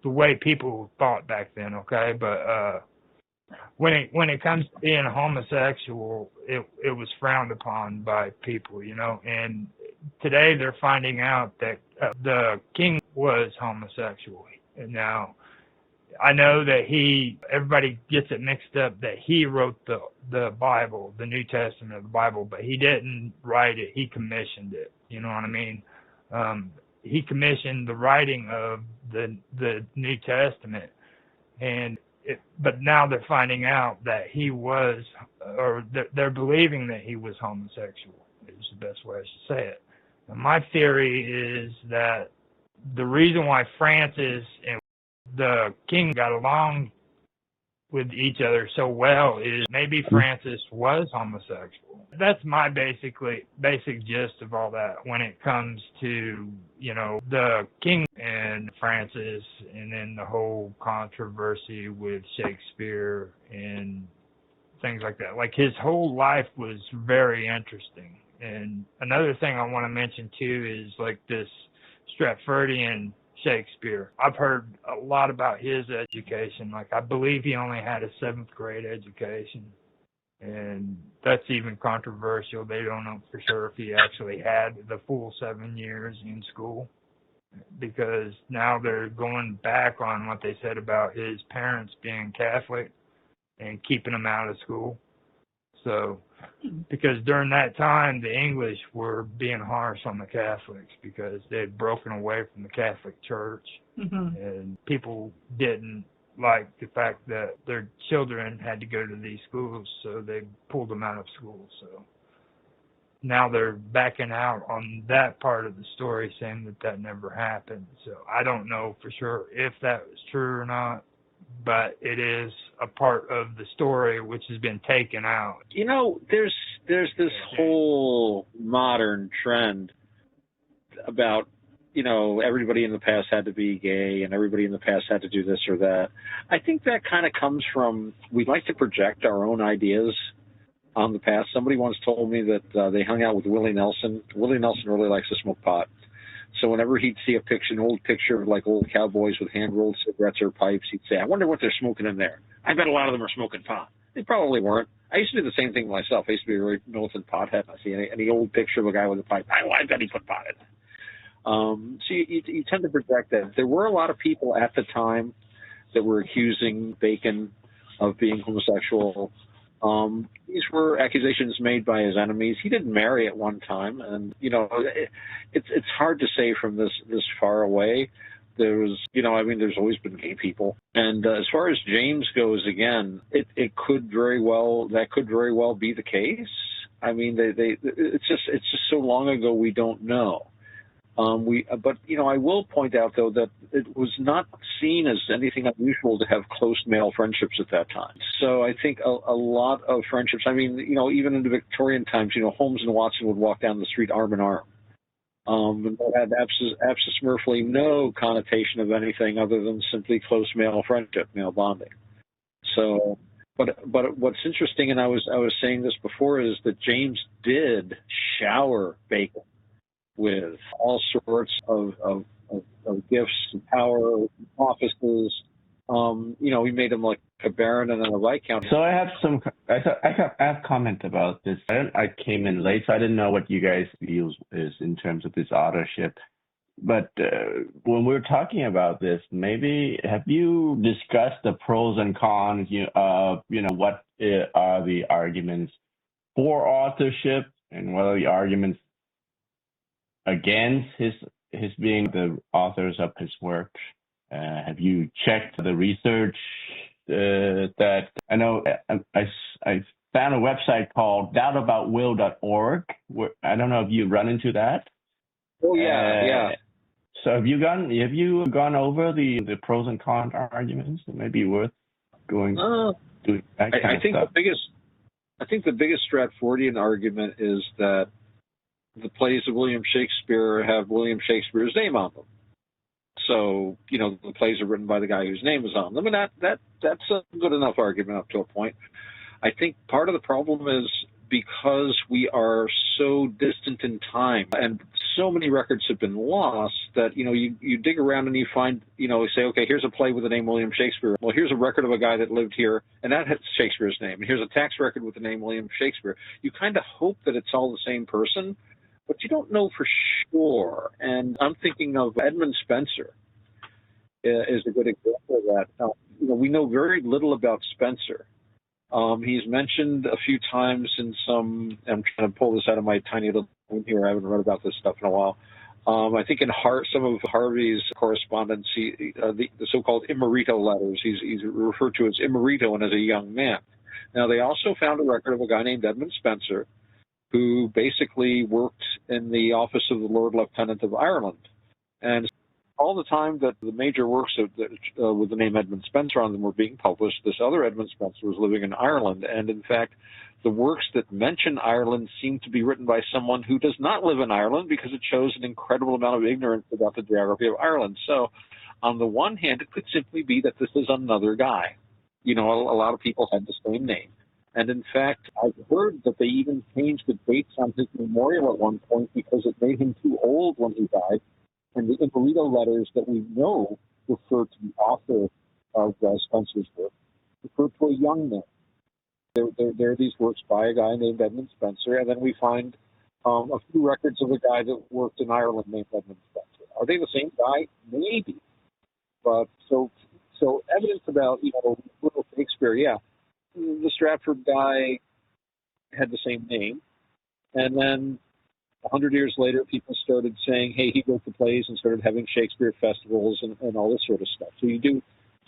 the way people thought back then, okay? But when it comes to being homosexual, it was frowned upon by people, you know. And today they're finding out that the king was homosexual. And now I know that everybody gets it mixed up that he wrote the Bible, the New Testament of the Bible, but he didn't write it. He commissioned it. You know what I mean? He commissioned the writing of the New Testament, but now they're finding out that he was, or they're believing that he was homosexual, is the best way I should say it. And my theory is that the reason why Francis and the king got along with each other so well is maybe Francis was homosexual. That's my basic gist of all that when it comes to, you know, the king and Francis, and then the whole controversy with Shakespeare and things like that. Like, his whole life was very interesting. And another thing I want to mention too is like this Stratfordian Shakespeare. I've heard a lot about his education. Like, I believe he only had a 7th grade education, and that's even controversial. They don't know for sure if he actually had the full 7 years in school, because now they're going back on what they said about his parents being Catholic and keeping him out of school. So, because during that time, the English were being harsh on the Catholics because they had broken away from the Catholic Church, and people didn't like the fact that their children had to go to these schools, so they pulled them out of school. So now they're backing out on that part of the story, saying that never happened. So I don't know for sure if that was true or not, but it is a part of the story which has been taken out. You know, there's this whole modern trend about, you know, everybody in the past had to be gay and everybody in the past had to do this or that. I think that kind of comes from, we like to project our own ideas on the past. Somebody once told me that they hung out with Willie Nelson. Willie Nelson really likes to smoke pot. So whenever he'd see an old picture of like old cowboys with hand-rolled cigarettes or pipes, he'd say, I wonder what they're smoking in there. I bet a lot of them are smoking pot. They probably weren't. I used to do the same thing myself. I used to be a really militant pothead. I see any old picture of a guy with a pipe. I bet he put pot in it. So you tend to project that. There were a lot of people at the time that were accusing Bacon of being homosexual. These were accusations made by his enemies. He didn't marry at one time, and you know, it's hard to say from this far away. There's always been gay people, and as far as James goes, again, it could very well be the case. I mean, it's just so long ago we don't know. But I will point out though that it was not seen as anything unusual to have close male friendships at that time. So I think a lot of friendships. I mean, even in the Victorian times, Holmes and Watson would walk down the street arm in arm. And that had absolutely no connotation of anything other than simply close male friendship, male bonding. So, but what's interesting, and I was saying this before, is that James did shower Bacon with all sorts of gifts and power, offices. He made him like a baron and then a viscount. So I have comment about this. I came in late, so I didn't know what you guys views is in terms of this authorship. But when we're talking about this, maybe have you discussed the pros and cons? What are the arguments for authorship, and what are the arguments against his being the authors of his work? Have you checked the research that I know? I found a website called doubtaboutwill.org. I don't know if you run into that. Oh yeah. So have you gone over the pros and cons arguments? It may be worth doing that kind of stuff. I think the biggest Stratfordian argument is that the plays of William Shakespeare have William Shakespeare's name on them. So, the plays are written by the guy whose name is on them, and that's a good enough argument up to a point. I think part of the problem is because we are so distant in time and so many records have been lost that, you dig around and you find, say, okay, here's a play with the name William Shakespeare. Well, here's a record of a guy that lived here, and that has Shakespeare's name. And here's a tax record with the name William Shakespeare. You kind of hope that it's all the same person, but you don't know for sure. And I'm thinking of Edmund Spenser is a good example of that. Now, we know very little about Spenser. He's mentioned a few times in some, I'm trying to pull this out of my tiny little room here. I haven't read about this stuff in a while. I think in some of Harvey's correspondence, the so-called Immerito letters, he's referred to as Immerito and as a young man. Now, they also found a record of a guy named Edmund Spenser, who basically worked in the office of the Lord Lieutenant of Ireland. And all the time that the major works with the name Edmund Spenser on them were being published, this other Edmund Spenser was living in Ireland. And in fact, the works that mention Ireland seem to be written by someone who does not live in Ireland, because it shows an incredible amount of ignorance about the geography of Ireland. So on the one hand, it could simply be that this is another guy. A lot of people had the same name. And in fact, I've heard that they even changed the dates on his memorial at one point because it made him too old when he died. And the Immerito letters that we know refer to the author of Spenser's work, refer to a young man. There are these works by a guy named Edmund Spenser, and then we find a few records of a guy that worked in Ireland named Edmund Spenser. Are they the same guy? Maybe. But so evidence about, little Shakespeare, yeah. The Stratford guy had the same name. And then 100 years later, people started saying, hey, he wrote the plays, and started having Shakespeare festivals and all this sort of stuff.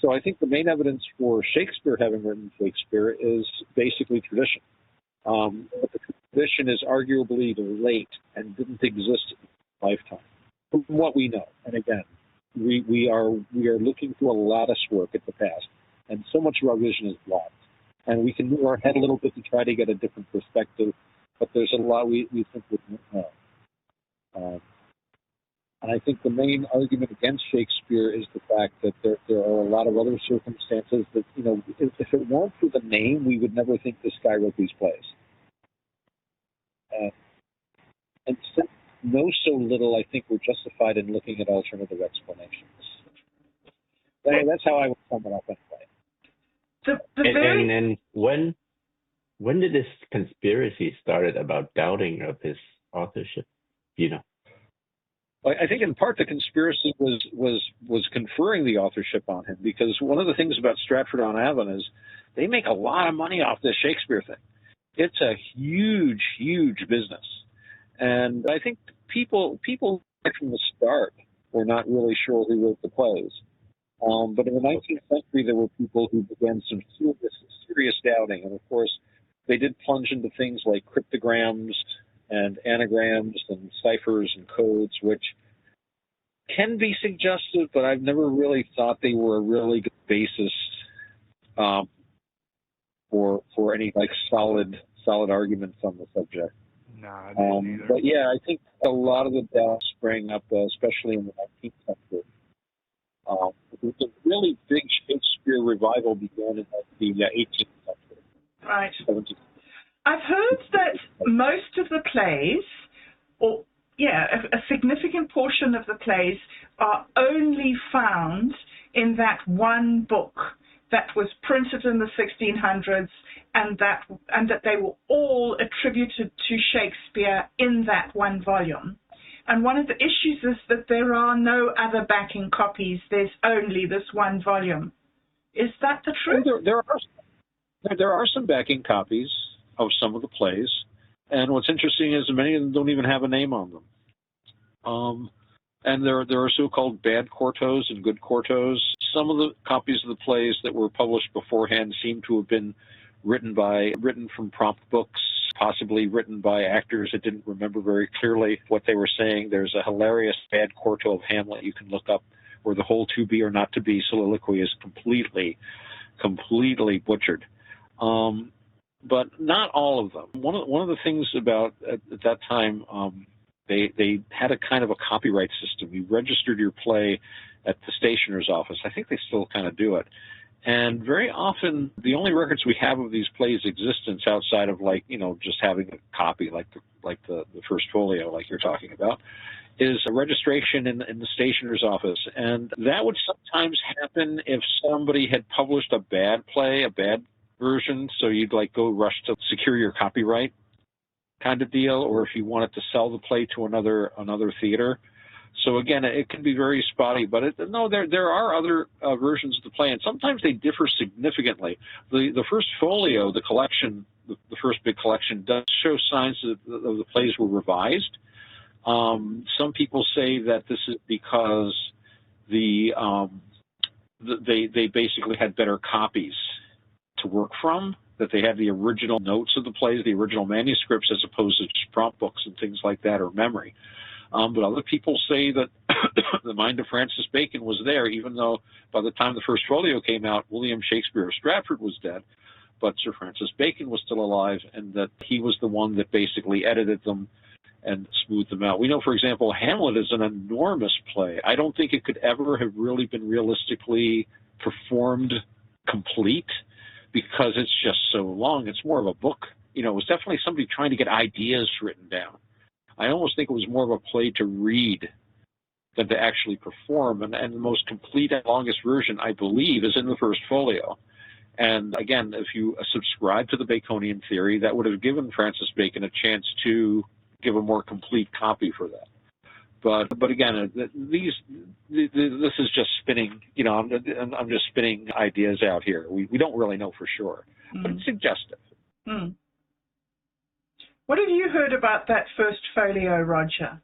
So I think the main evidence for Shakespeare having written Shakespeare is basically tradition. But the tradition is arguably late and didn't exist in his lifetime, from what we know. And again, we are looking through a lattice work at the past, and so much of our vision is blocked. And we can move our head a little bit to try to get a different perspective, but there's a lot we think we don't know. And I think the main argument against Shakespeare is the fact that there are a lot of other circumstances that, if it weren't for the name, we would never think this guy wrote these plays. And since we know so little, I think we're justified in looking at alternative explanations. That's how I would sum it up anyway. And when did this conspiracy started about doubting of his authorship? I think in part the conspiracy was conferring the authorship on him, because one of the things about Stratford-on-Avon is they make a lot of money off this Shakespeare thing. It's a huge, huge business. And I think people from the start were not really sure who wrote the plays. But in the 19th century, there were people who began some serious doubting. And of course, they did plunge into things like cryptograms and anagrams and ciphers and codes, which can be suggestive, but I've never really thought they were a really good basis for any like solid arguments on the subject. No, I didn't either. But yeah, I think a lot of the deaths sprang up, especially in the 19th century. The really big Shakespeare revival began in the 18th century. Right. 17th. I've heard that most of the plays, or a significant portion of the plays, are only found in that one book that was printed in the 1600s, and that they were all attributed to Shakespeare in that one volume. And one of the issues is that there are no other backing copies. There's only this one volume. Is that the truth? There are some backing copies of some of the plays, and what's interesting is many of them don't even have a name on them. And there are so-called bad quartos and good quartos. Some of the copies of the plays that were published beforehand seem to have been written from prompt books, possibly written by actors that didn't remember very clearly what they were saying. There's a hilarious bad quarto of Hamlet you can look up, where the whole to be or not to be soliloquy is completely butchered. But not all of them. One of the things about at that time, they had a kind of a copyright system. You registered your play at the stationer's office. I think they still kind of do it. And very often, the only records we have of these plays' existence outside of just having a copy, like the first folio, like you're talking about, is a registration in the stationer's office. And that would sometimes happen if somebody had published a bad play, a bad version, so you'd go rush to secure your copyright kind of deal, or if you wanted to sell the play to another theater. So again, it can be very spotty, but there are other versions of the play, and sometimes they differ significantly. The first folio, the collection, the first big collection, does show signs that the plays were revised. Some people say that this is because they basically had better copies to work from, that they had the original notes of the plays, the original manuscripts, as opposed to just prompt books and things like that, or memory. But other people say that the mind of Francis Bacon was there, even though by the time the first folio came out, William Shakespeare of Stratford was dead, but Sir Francis Bacon was still alive, and that he was the one that basically edited them and smoothed them out. We know, for example, Hamlet is an enormous play. I don't think it could ever have really been realistically performed complete, because it's just so long. It's more of a book. It was definitely somebody trying to get ideas written down. I almost think it was more of a play to read than to actually perform. And the most complete and longest version, I believe, is in the first folio. And again, if you subscribe to the Baconian theory, that would have given Francis Bacon a chance to give a more complete copy for that. But again, this is just spinning. I'm just spinning ideas out here. We don't really know for sure, but it's suggestive. What have you heard about that first folio, Roger?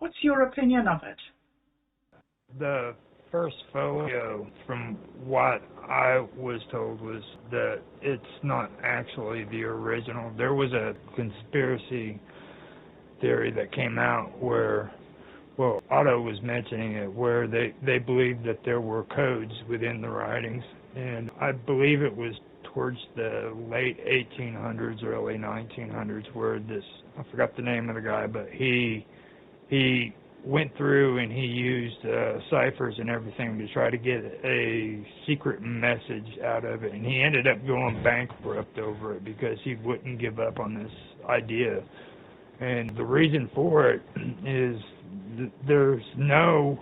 What's your opinion of it? The first folio, from what I was told, was that it's not actually the original. There was a conspiracy theory that came out where, well, Otto was mentioning it, where they believed that there were codes within the writings. And I believe it was towards the late 1800s, early 1900s, where I forgot the name of the guy, but he went through and he used ciphers and everything to try to get a secret message out of it. And he ended up going bankrupt over it because he wouldn't give up on this idea. And the reason for it is there's no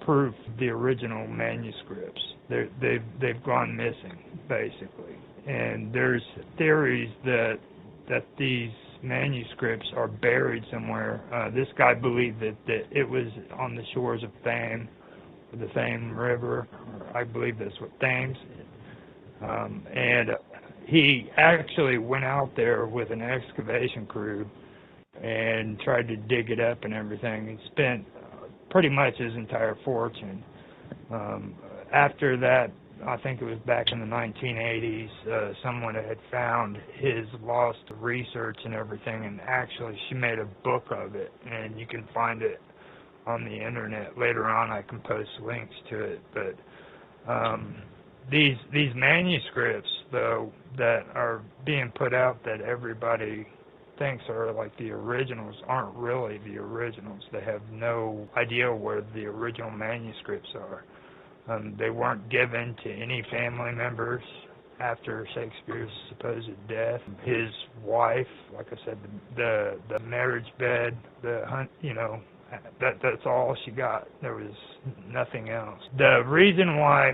proof of the original manuscripts. They've gone missing, basically. And there's theories that these manuscripts are buried somewhere. This guy believed that it was on the shores of Thames, the Thames River. I believe that's what Thames is. And he actually went out there with an excavation crew and tried to dig it up and everything, and spent pretty much his entire fortune. After that, I think it was back in the 1980s, someone had found his lost research and everything, and actually she made a book of it, and you can find it on the internet. Later on, I can post links to it. But these manuscripts, though, that are being put out that everybody thinks are like the originals aren't really the originals. They have no idea where the original manuscripts are. They weren't given to any family members after Shakespeare's supposed death. His wife, like I said, the marriage bed, the hunt, that's all she got. There was nothing else. The reason why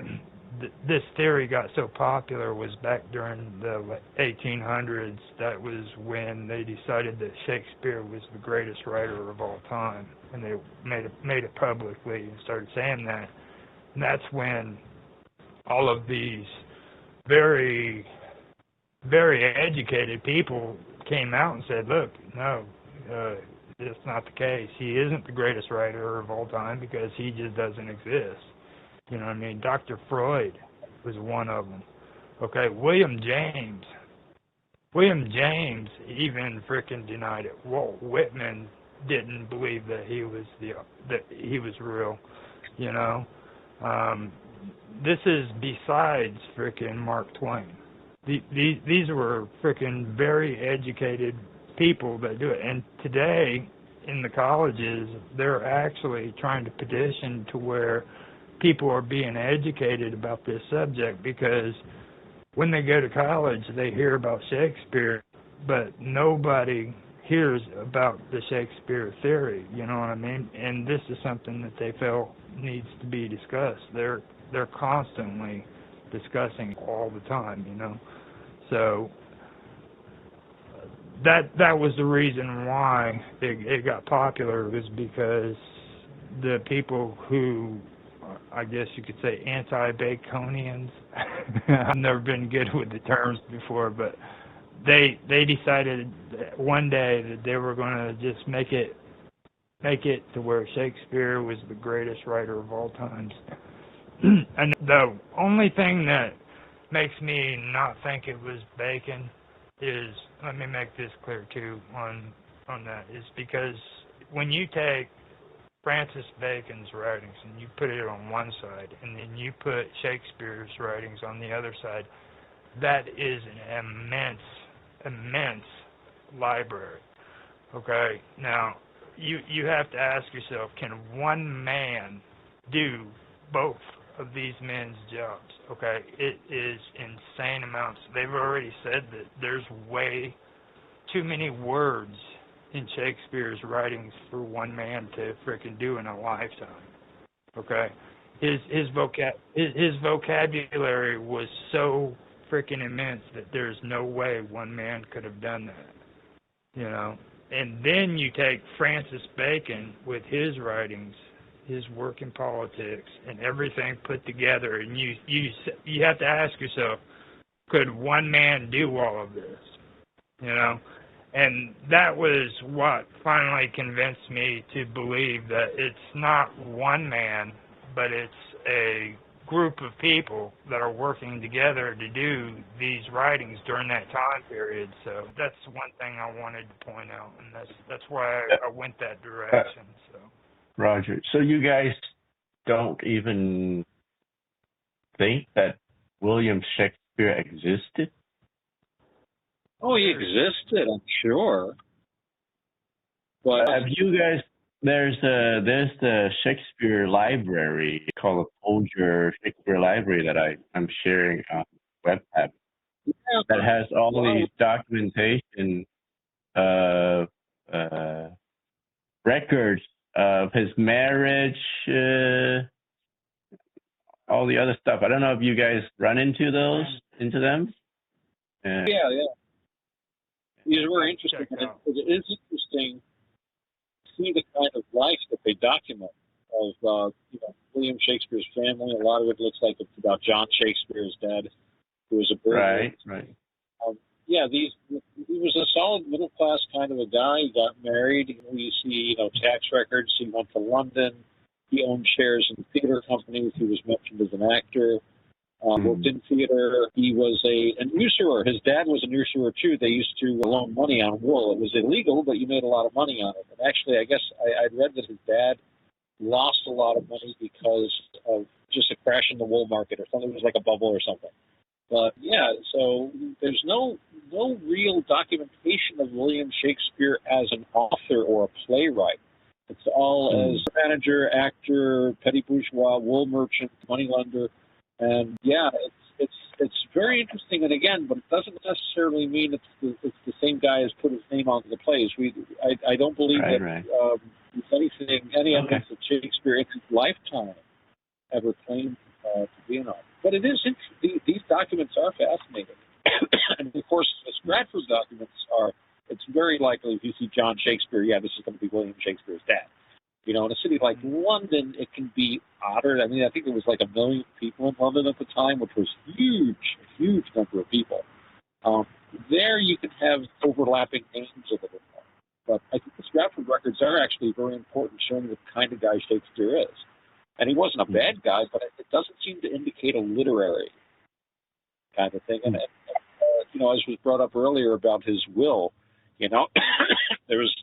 this theory got so popular was back during the 1800s. That was when they decided that Shakespeare was the greatest writer of all time, and they made it publicly and started saying that. And that's when all of these very, very educated people came out and said, look, no, it's not the case. He isn't the greatest writer of all time because he just doesn't exist. You know what I mean? Dr. Freud was one of them. Okay, William James even freaking denied it. Walt Whitman didn't believe that he was real, you know. This is besides freaking Mark Twain. These were freaking very educated people that do it. And today, in the colleges, they're actually trying to petition to where people are being educated about this subject, because when they go to college, they hear about Shakespeare, but nobody hears about the Shakespeare theory, you know what I mean? And this is something that they feel needs to be discussed. They're constantly discussing all the time, you know. So that was the reason why it got popular, was because the people who, I guess you could say, anti-Baconians. I've never been good with the terms before, but they decided one day that they were going to just make it to where Shakespeare was the greatest writer of all times. And the only thing that makes me not think it was Bacon is, let me make this clear too on that, is because when you take Francis Bacon's writings and you put it on one side, and then you put Shakespeare's writings on the other side, that is an immense library. Okay, now you have to ask yourself, can one man do both of these men's jobs? Okay, it is insane amounts. They've already said that there's way too many words in Shakespeare's writings for one man to frickin' do in a lifetime. Okay, his vocabulary was so frickin' immense that there's no way one man could have done that, you know. And then you take Francis Bacon with his writings, his work in politics, and everything put together, and you have to ask yourself, could one man do all of this, you know? And that was what finally convinced me to believe that it's not one man, but it's a group of people that are working together to do these writings during that time period. So that's one thing I wanted to point out, and that's why I went that direction. So, Roger, so you guys don't even think that William Shakespeare existed? Oh, he existed, I'm sure. But have you guys? There's the Shakespeare library called the Folger Shakespeare Library that I'm sharing on WebTab. Yeah, that has all these documentation records of his marriage, all the other stuff. I don't know if you guys run into them. Yeah. These are very interesting. It is interesting to see the kind of life that they document of William Shakespeare's family. A lot of it looks like it's about John Shakespeare's dad, who was a burglar. Right. He was a solid middle class kind of a guy. He got married. You see, tax records. He went to London. He owned shares in theater companies. He was mentioned as an actor. Worked in theater. He was an usurer. His dad was an usurer too. They used to loan money on wool. It was illegal, but you made a lot of money on it. And actually, I guess I'd read that his dad lost a lot of money because of just a crash in the wool market or something. It was like a bubble or something. But yeah, so there's no real documentation of William Shakespeare as an author or a playwright. It's all as manager, actor, petty bourgeois, wool merchant, moneylender, and yeah, it's very interesting. And again, but it doesn't necessarily mean it's the same guy as put his name onto the plays. I don't believe that if anything, any evidence that Shakespeare in his lifetime ever claimed to be an author. But it is interesting. These documents are fascinating, and of course, the Stratford documents are. It's very likely if you see John Shakespeare, yeah, this is going to be William Shakespeare's dad. You know, in a city like London, it can be odder. I mean, I think there was like 1 million people in London at the time, which was huge, a huge number of people. There you can have overlapping names a little bit more. But I think the Stratford records are actually very important, showing the kind of guy Shakespeare is. And he wasn't a bad guy, but it doesn't seem to indicate a literary kind of thing. And you know, as was brought up earlier about his will, you know, there was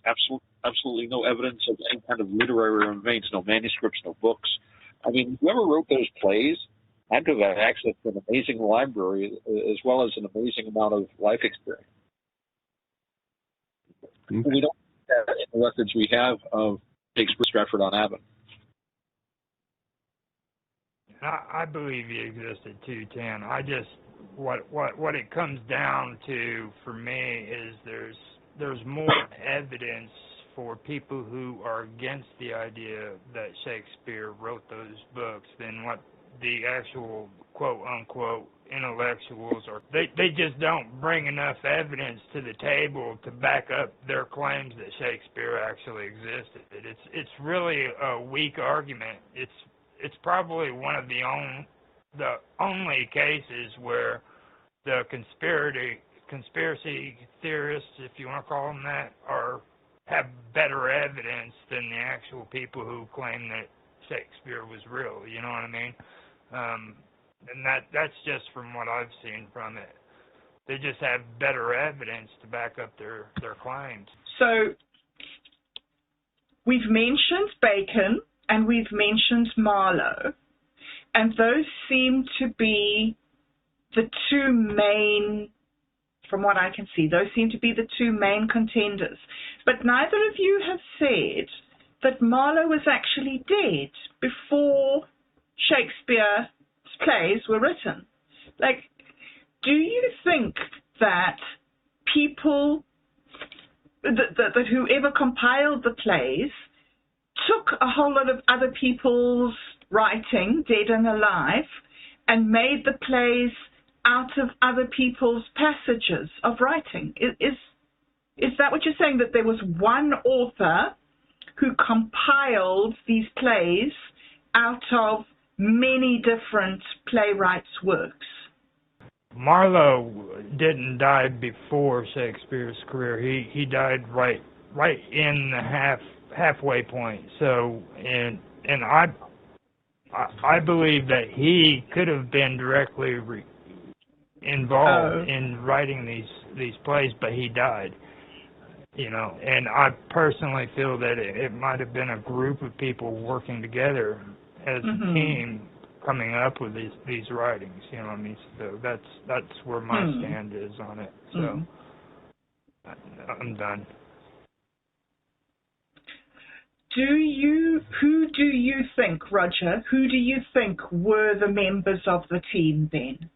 absolutely no evidence of any kind of literary remains, no manuscripts, no books. I mean, whoever wrote those plays had to have access to an amazing library as well as an amazing amount of life experience. We don't have in the records we have of Shakespeare Stratford on Avon. I believe he existed too, Tan. I just what it comes down to for me is there's more evidence for people who are against the idea that Shakespeare wrote those books than what the actual quote-unquote intellectuals are. They just don't bring enough evidence to the table to back up their claims that Shakespeare actually existed. It's really a weak argument. It's probably one of the only cases where the conspiracy theorists, if you want to call them that, have better evidence than the actual people who claim that Shakespeare was real. You know what I mean? And that's just from what I've seen from it. They just have better evidence to back up their claims. So we've mentioned Bacon and we've mentioned Marlowe, and those seem to be the two main, from what I can see, those seem to be the two main contenders. But neither of you have said that Marlowe was actually dead before Shakespeare's plays were written. Like, do you think that people, that whoever compiled the plays took a whole lot of other people's writing, dead and alive, and made the plays out of other people's passages of writing? Is that what you're saying, that there was one author who compiled these plays out of many different playwrights' works? Marlowe didn't die before Shakespeare's career. He died right in the halfway point. So, and I believe that he could have been directly involved in writing these plays, but he died. You know, and I personally feel that it might have been a group of people working together as a team, coming up with these writings. You know what I mean? So that's where my stand is on it. So I'm done. Who do you think, Roger? Who do you think were the members of the team then?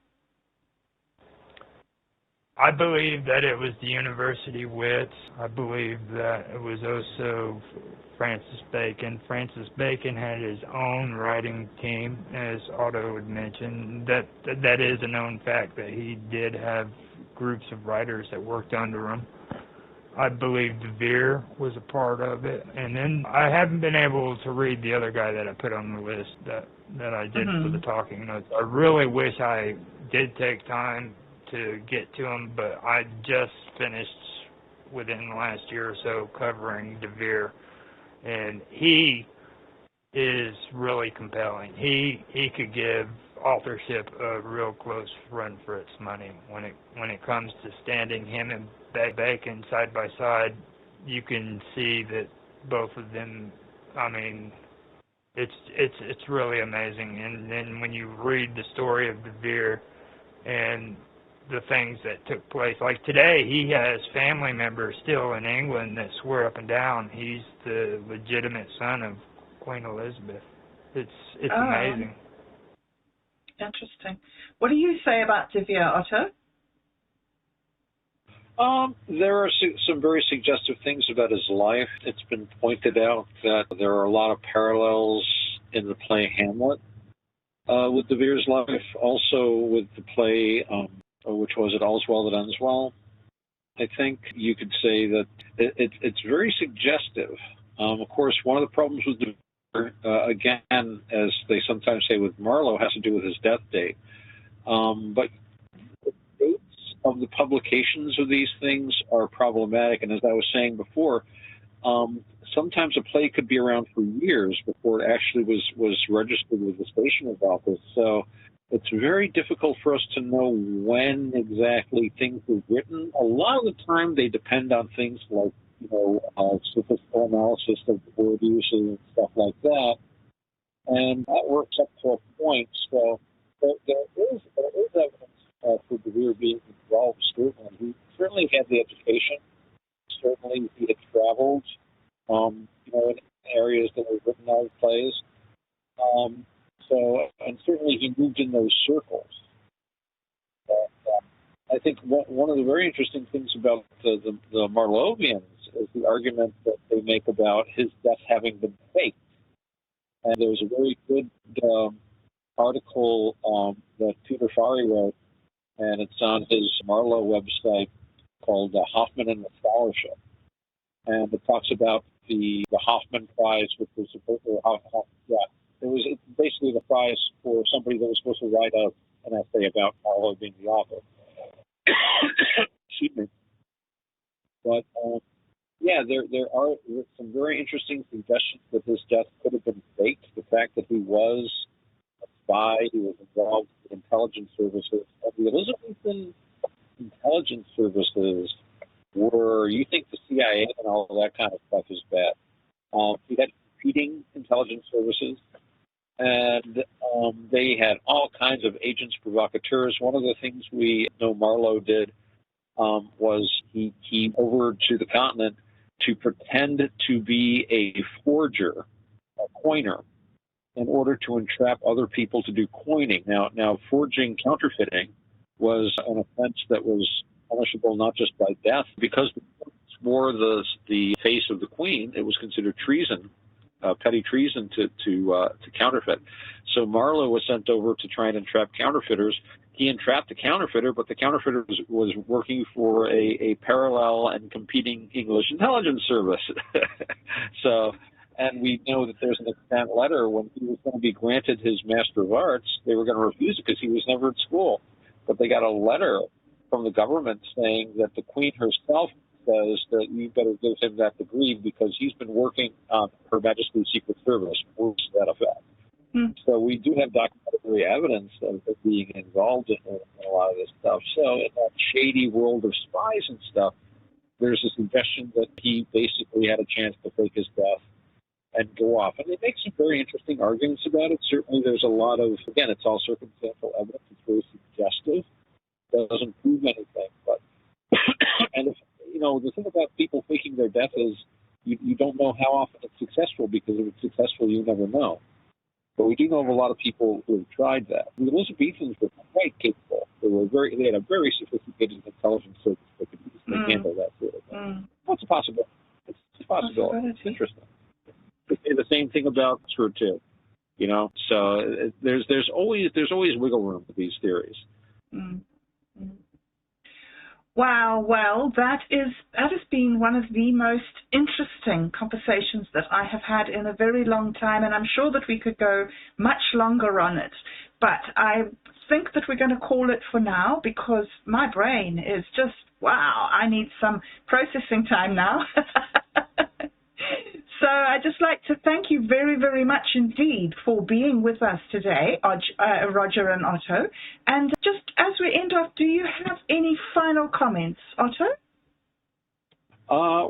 I believe that it was the university wits. I believe that it was also Francis Bacon. Francis Bacon had his own writing team, as Otto had mentioned. That is a known fact, that he did have groups of writers that worked under him. I believe De Vere was a part of it. And then I haven't been able to read the other guy that I put on the list that I did for the talking notes. I really wish I did take time to get to him, but I just finished within the last year or so covering De Vere, and he is really compelling. He could give authorship a real close run for its money. When it comes to standing him and Bacon side by side, you can see that both of them, I mean, It's really amazing. And then when you read the story of De Vere and the things that took place, like today, he has family members still in England that swear up and down he's the legitimate son of Queen Elizabeth. It's amazing. Interesting. What do you say about De Vere, Otto? There are some very suggestive things about his life. It's been pointed out that there are a lot of parallels in the play Hamlet with De Vere's life, also with the play, which was it, All's Well That Ends Well. I think you could say that it's very suggestive. Of course, one of the problems with De Vere, again, as they sometimes say with Marlowe, has to do with his death date. But the dates of the publications of these things are problematic. And as I was saying before, sometimes a play could be around for years before it actually was registered with the stationer's office. So it's very difficult for us to know when exactly things were written. A lot of the time they depend on things like, statistical analysis of word uses and stuff like that. And that works up to a point. So there is evidence for De Vere being involved, certainly. He certainly had the education. Certainly he had traveled, in areas that were written out of plays. And certainly he moved in those circles. I think one of the very interesting things about the Marlovians is the argument that they make about his death having been faked. And there's a very good article that Peter Farry wrote, and it's on his Marlowe website called Hoffman and the Scholarship. And it talks about the Hoffman Prize, which was supposed to it's basically the prize for somebody that was supposed to write an essay about Marlowe being the author. Excuse me. But there are some very interesting suggestions that his death could have been faked. The fact that he was a spy, he was involved with intelligence services. The Elizabethan intelligence services you think the CIA and all of that kind of stuff is bad. He had competing intelligence services, and they had all kinds of agents provocateurs. One of the things we know Marlowe did was he came over to the continent to pretend to be a forger, a coiner, in order to entrap other people to do coining. Now forging, counterfeiting, was an offense that was punishable not just by death. Because the court swore the face of the Queen, it was considered treason, petty treason to counterfeit. So Marlowe was sent over to try and entrap counterfeiters. He entrapped the counterfeiter, but the counterfeiter was working for a parallel and competing English intelligence service. And we know that there's an extant letter when he was going to be granted his Master of Arts. They were going to refuse it because he was never at school. But they got a letter from the government saying that the Queen herself says that you better give him that degree because he's been working on Her Majesty's Secret Service, words to that effect. So we do have documentary evidence of being involved in a lot of this stuff. So in that shady world of spies and stuff, there's a suggestion that he basically had a chance to fake his death and go off. And they make some very interesting arguments about it. Certainly there's a lot of, again, it's all circumstantial evidence. It's very suggestive. It doesn't prove anything. But and if, the thing about people faking their death is you don't know how often it's successful, because if it's successful, you never know. But we do know of a lot of people who have tried that. The Elizabethans were quite capable. They had a very sophisticated intelligence service that could easily handle that sort of thing. What's a possibility? It's a possibility. It's interesting. They say the same thing about her too. So there's always wiggle room with these theories. Wow, well, that has been one of the most interesting conversations that I have had in a very long time, and I'm sure that we could go much longer on it. But I think that we're going to call it for now, because my brain is just, wow, I need some processing time now. So I'd just like to thank you very, very much indeed for being with us today, Roger and Otto. And just as we end off, do you have any final comments, Otto?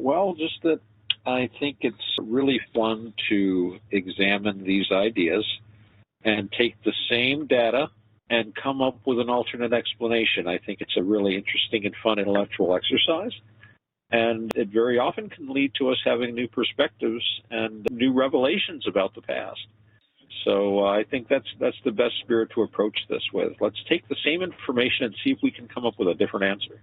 Well, just that I think it's really fun to examine these ideas and take the same data and come up with an alternate explanation. I think it's a really interesting and fun intellectual exercise. And it very often can lead to us having new perspectives and new revelations about the past. So I think that's the best spirit to approach this with. Let's take the same information and see if we can come up with a different answer.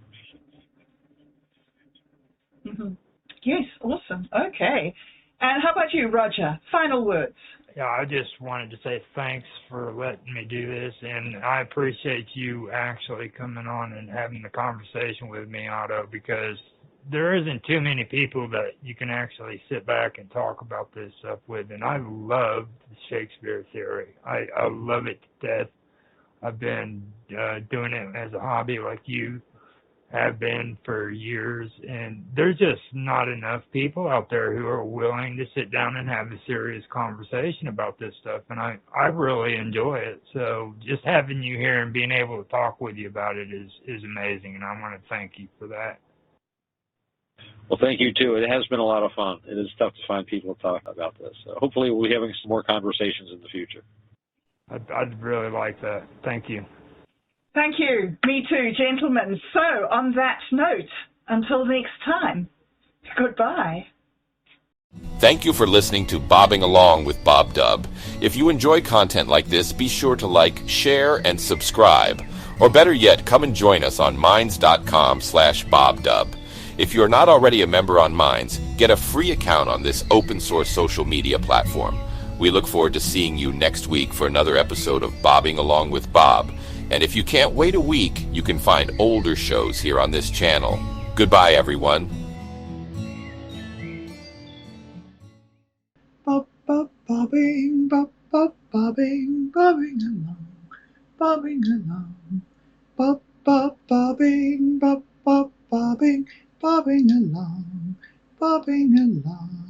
Mm-hmm. Yes, awesome. Okay. And how about you, Roger? Final words. Yeah, I just wanted to say thanks for letting me do this, and I appreciate you actually coming on and having the conversation with me, Otto, because there isn't too many people that you can actually sit back and talk about this stuff with, and I love the Shakespeare theory. I love it to death. I've been doing it as a hobby like you have been for years, and there's just not enough people out there who are willing to sit down and have a serious conversation about this stuff, and I really enjoy it. So just having you here and being able to talk with you about it is amazing, and I want to thank you for that. Well, thank you, too. It has been a lot of fun. It is tough to find people to talk about this. So hopefully we'll be having some more conversations in the future. I'd really like that. Thank you. Thank you. Me too, gentlemen. So, on that note, until next time, goodbye. Thank you for listening to Bobbing Along with Bob Dub. If you enjoy content like this, be sure to like, share, and subscribe. Or better yet, come and join us on minds.com/BobDub. If you are not already a member on Minds, get a free account on this open source social media platform. We look forward to seeing you next week for another episode of Bobbing Along with Bob. And if you can't wait a week, you can find older shows here on this channel. Goodbye, everyone. Bobbing along, bobbing along, bobbing along, bobbing along.